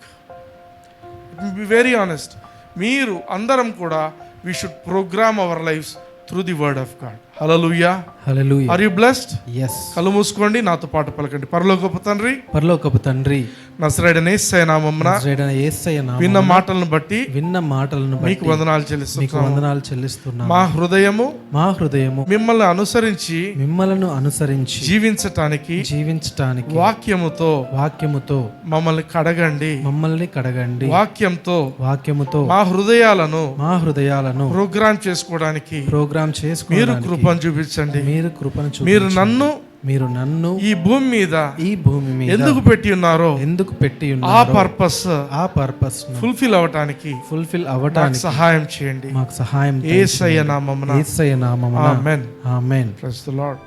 Be very honest. మీరు అందరం కూడా we should program our lifes through the word of God. Hallelujah.
Hallelujah.
Are you blessed?
yes.
కళ్ళు మూసుకోండి, నాతో పాటు పలకండి. పరలోకపు తండ్రి,
పరలోకపు తండ్రి,
నజరేయుడైన యేసయ్య నామమున
నజరేయుడైన యేసయ్య నామమున
విన్న మాటలను బట్టి
విన్న మాటలను
మీకు
బట్టి
వందనాలు
మీకు
చెల్లిస్తున్నాము.
వందనాలు చెల్లిస్తున్నాము.
మా హృదయము
మా హృదయము
మిమ్మల్ని అనుసరించి
మిమ్మలను అనుసరించి
జీవించటానికి
జీవించటానికి
వాక్యముతో
వాక్యముతో
మమ్మల్ని కడగండి.
మమ్మల్ని కడగండి.
వాక్యంతో
వాక్యముతో
మా హృదయాలను
హృదయాలను
ప్రోగ్రామ్ చేసుకోవడానికి
ప్రోగ్రామ్
మీరు
చేసుకోవడానికి
కృపను చూపించండి.
మీరు కృపను
మీరు
చూపించండి.
మీరు
నన్ను
ఈ భూమి మీద
ఈ భూమి మీద
ఎందుకు పెట్టి ఉన్నారో
ఎందుకు పెట్టి
ఆ
ఉన్నారో
పర్పస్ ఫుల్ఫిల్ అవటానికి
ఫుల్ఫిల్
నాకు
అవ్వటానికి
సహాయం చేయండి.
మాకు సహాయం
యేసయ్య నామమున.
యేసయ్య నామమున.
ఆమేన్.
ఆమేన్.
Praise the lord.